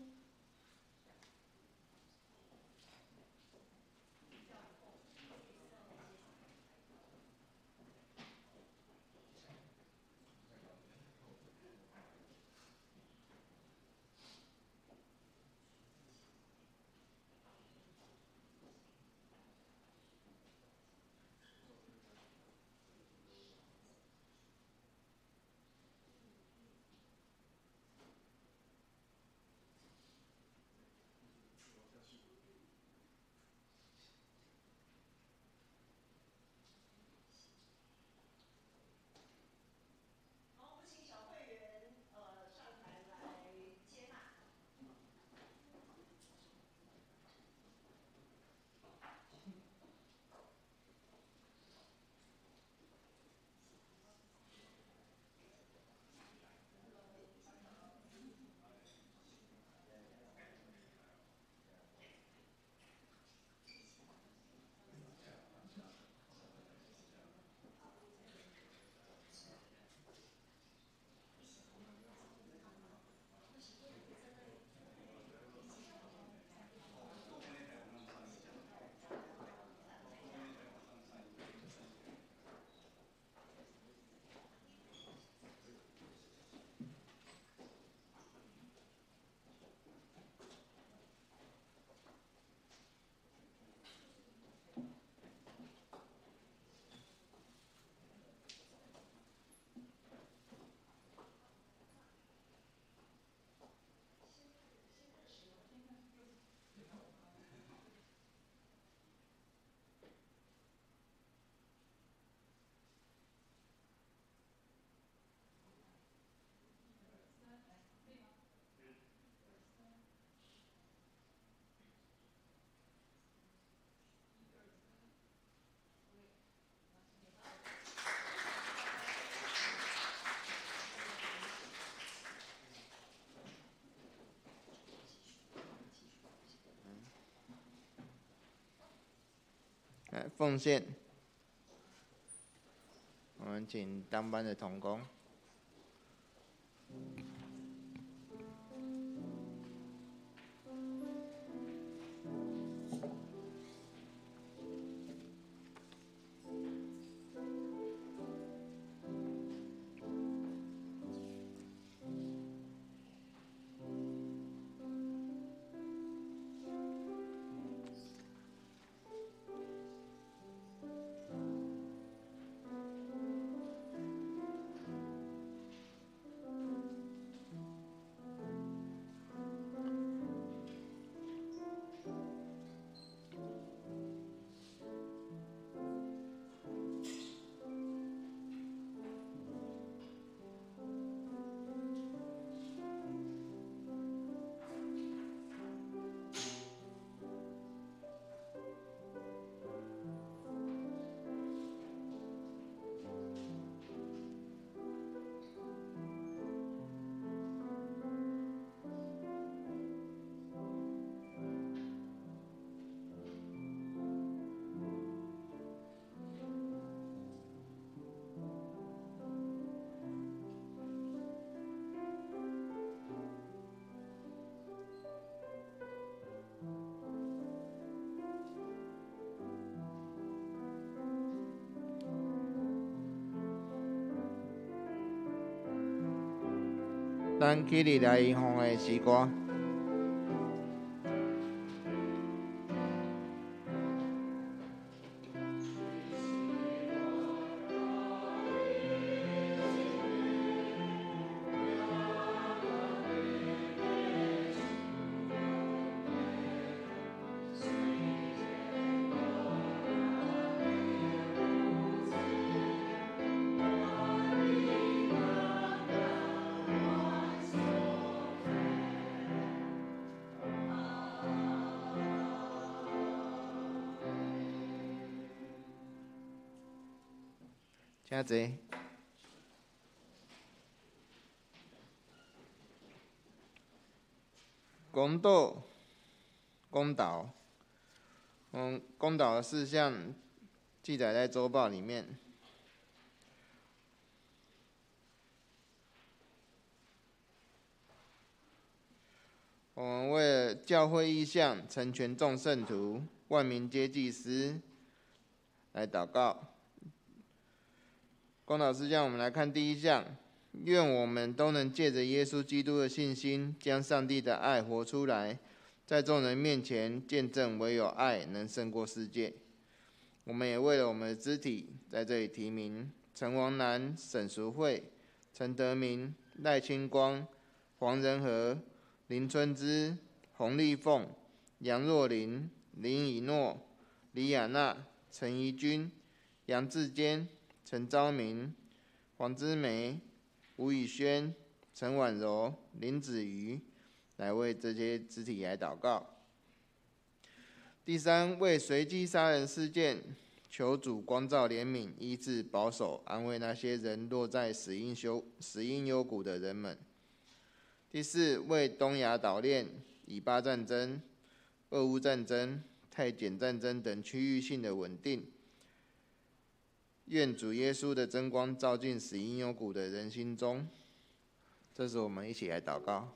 奉献。我们请当班的同工。咱起立来迎风的诗歌。请坐。公道，公道，公道的事项记载在周报里面。我们为了教会意向，成全众圣徒，万民皆祭司，来祷告。公道事项，我们来看第一项：愿我们都能借着耶稣基督的信心，将上帝的爱活出来，在众人面前见证唯有爱能胜过世界。我们也为了我们的肢体，在这里提名陈王南、沈淑慧、陈德明、赖清光、黄仁和、林春枝、洪丽凤、杨若琳、林以诺、李雅娜、陈怡君、杨志坚、陈昭明、黄之梅、吴以轩、陈婉柔、林子瑜，来为这些肢体来祷告。第三，为随机杀人事件，求主光照怜悯，医治保守，安慰那些人落在死荫幽谷的人们。第四，为东亚岛链、以巴战争、俄乌战争、太检战争等区域性的稳定，愿主耶稣的真光照进死荫幽谷的人心中。这时我们一起来祷告。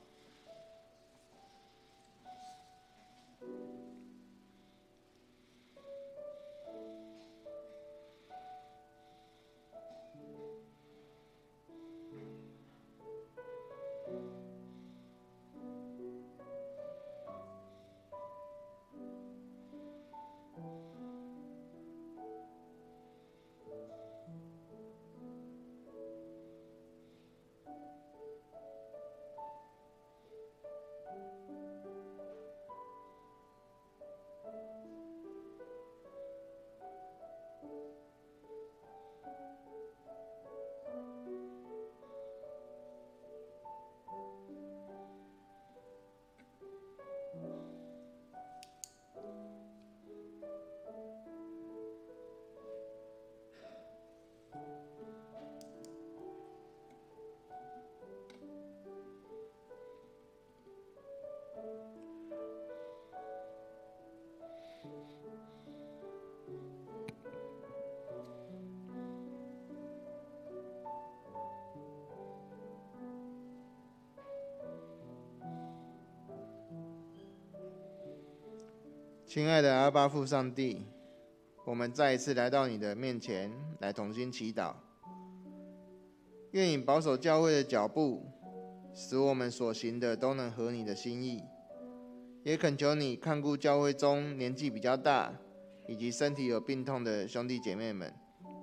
亲爱的阿爸父上帝，我们再一次来到你的面前，来同心祈祷。愿你保守教会的脚步，使我们所行的都能合你的心意。也恳求你看顾教会中年纪比较大以及身体有病痛的兄弟姐妹们，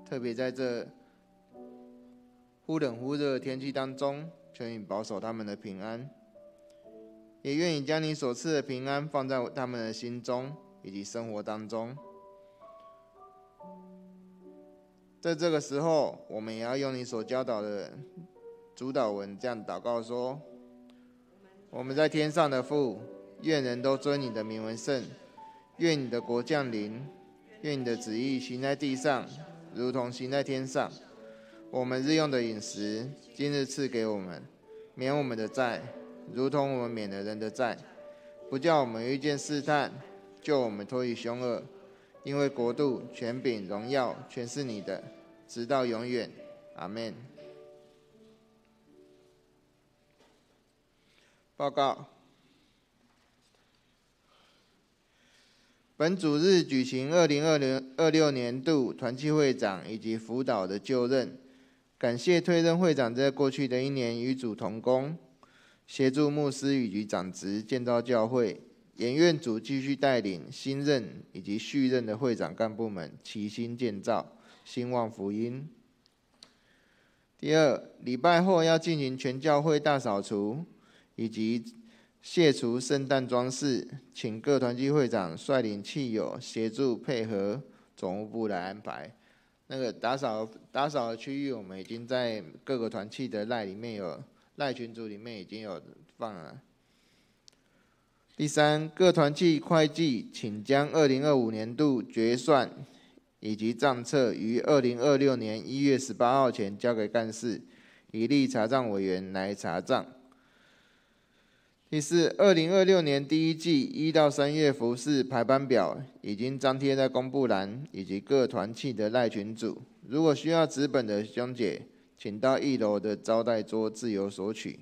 特别在这忽冷忽热的天气当中，求你保守他们的平安。也愿你将你所赐的平安放在他们的心中以及生活当中。在这个时候，我们也要用你所教导的主祷文这样祷告说：我们在天上的父，愿人都尊你的名为圣，愿你的国降临，愿你的旨意行在地上，如同行在天上。我们日用的饮食，今日赐给我们，免我们的债，如同我们免了人的债，不叫我们遇见试探，救我们脱离凶恶。因为国度、权柄、荣耀，全是你的，直到永远。阿们。报告：本主日举行2026年度团契会长以及辅导的就任。感谢退任会长在过去的1年与主同工，协助牧师以及长职建造教会。也愿主继续带领新任以及续任的会长干部们齐心建造，兴旺福音。第二，礼拜后要进行全教会大扫除，以及卸除圣诞装饰，请各团契会长率领契友协助配合总务部来安排。那个打扫的区域，我们已经在各个团契的赖群组里面已经有放了。第三，各团契会计请将2025年度决算以及账册于2026年1月18号前交给干事，以立查账委员来查账。第四，2026年第1季1到3月服事排班表已经张贴在公布栏以及各团契的赖群组，如果需要纸本的兄姐，请到1楼的招待桌自由索取。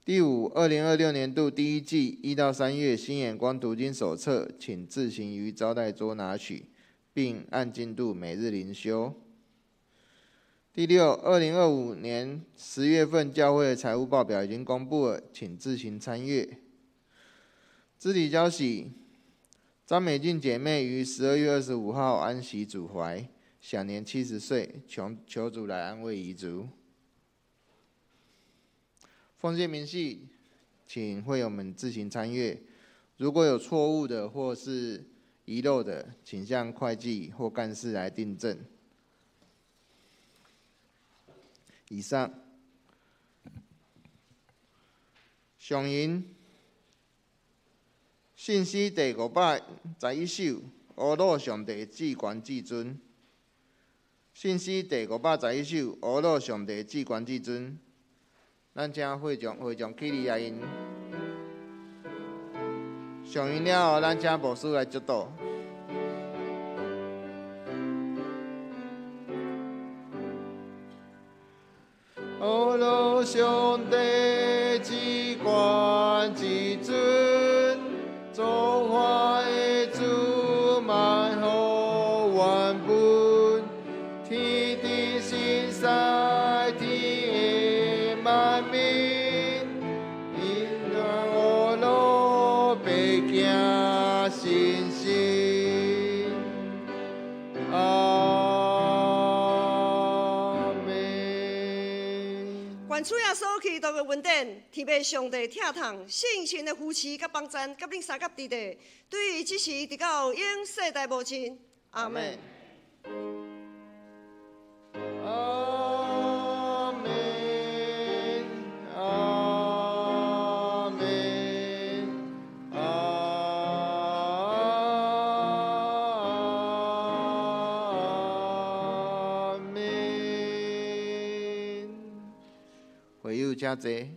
第五，2026年度第1季1到3月新眼光读经手册，请自行于招待桌拿取，并按进度每日灵修。第六，2025年10月份教会的财务报表已经公布了，请自行参阅。肢体消息：张美静姐妹于12月25号安息主怀，享年70岁，求主来安慰遗族。奉献明细，请会友们自行参阅。如果有错误的或是遗漏的，请向会计或干事来订正。以上。上引信息第511首，阿罗上帝至权至尊。信息第511首，阿罗上帝至权至尊。咱请会众起立来因，上因了后，咱请牧师来祝祷。阿罗上帝至权至尊，造化的主万好万本，天地心西天的万民，因让阿罗白行信心。愿主耶稣基督的恩典、天父上帝疼痛、信心的扶持甲帮助，甲恁三甲弟弟，对于这时直到永世代无尽。阿门。阿门。阿门。阿门。会友真济。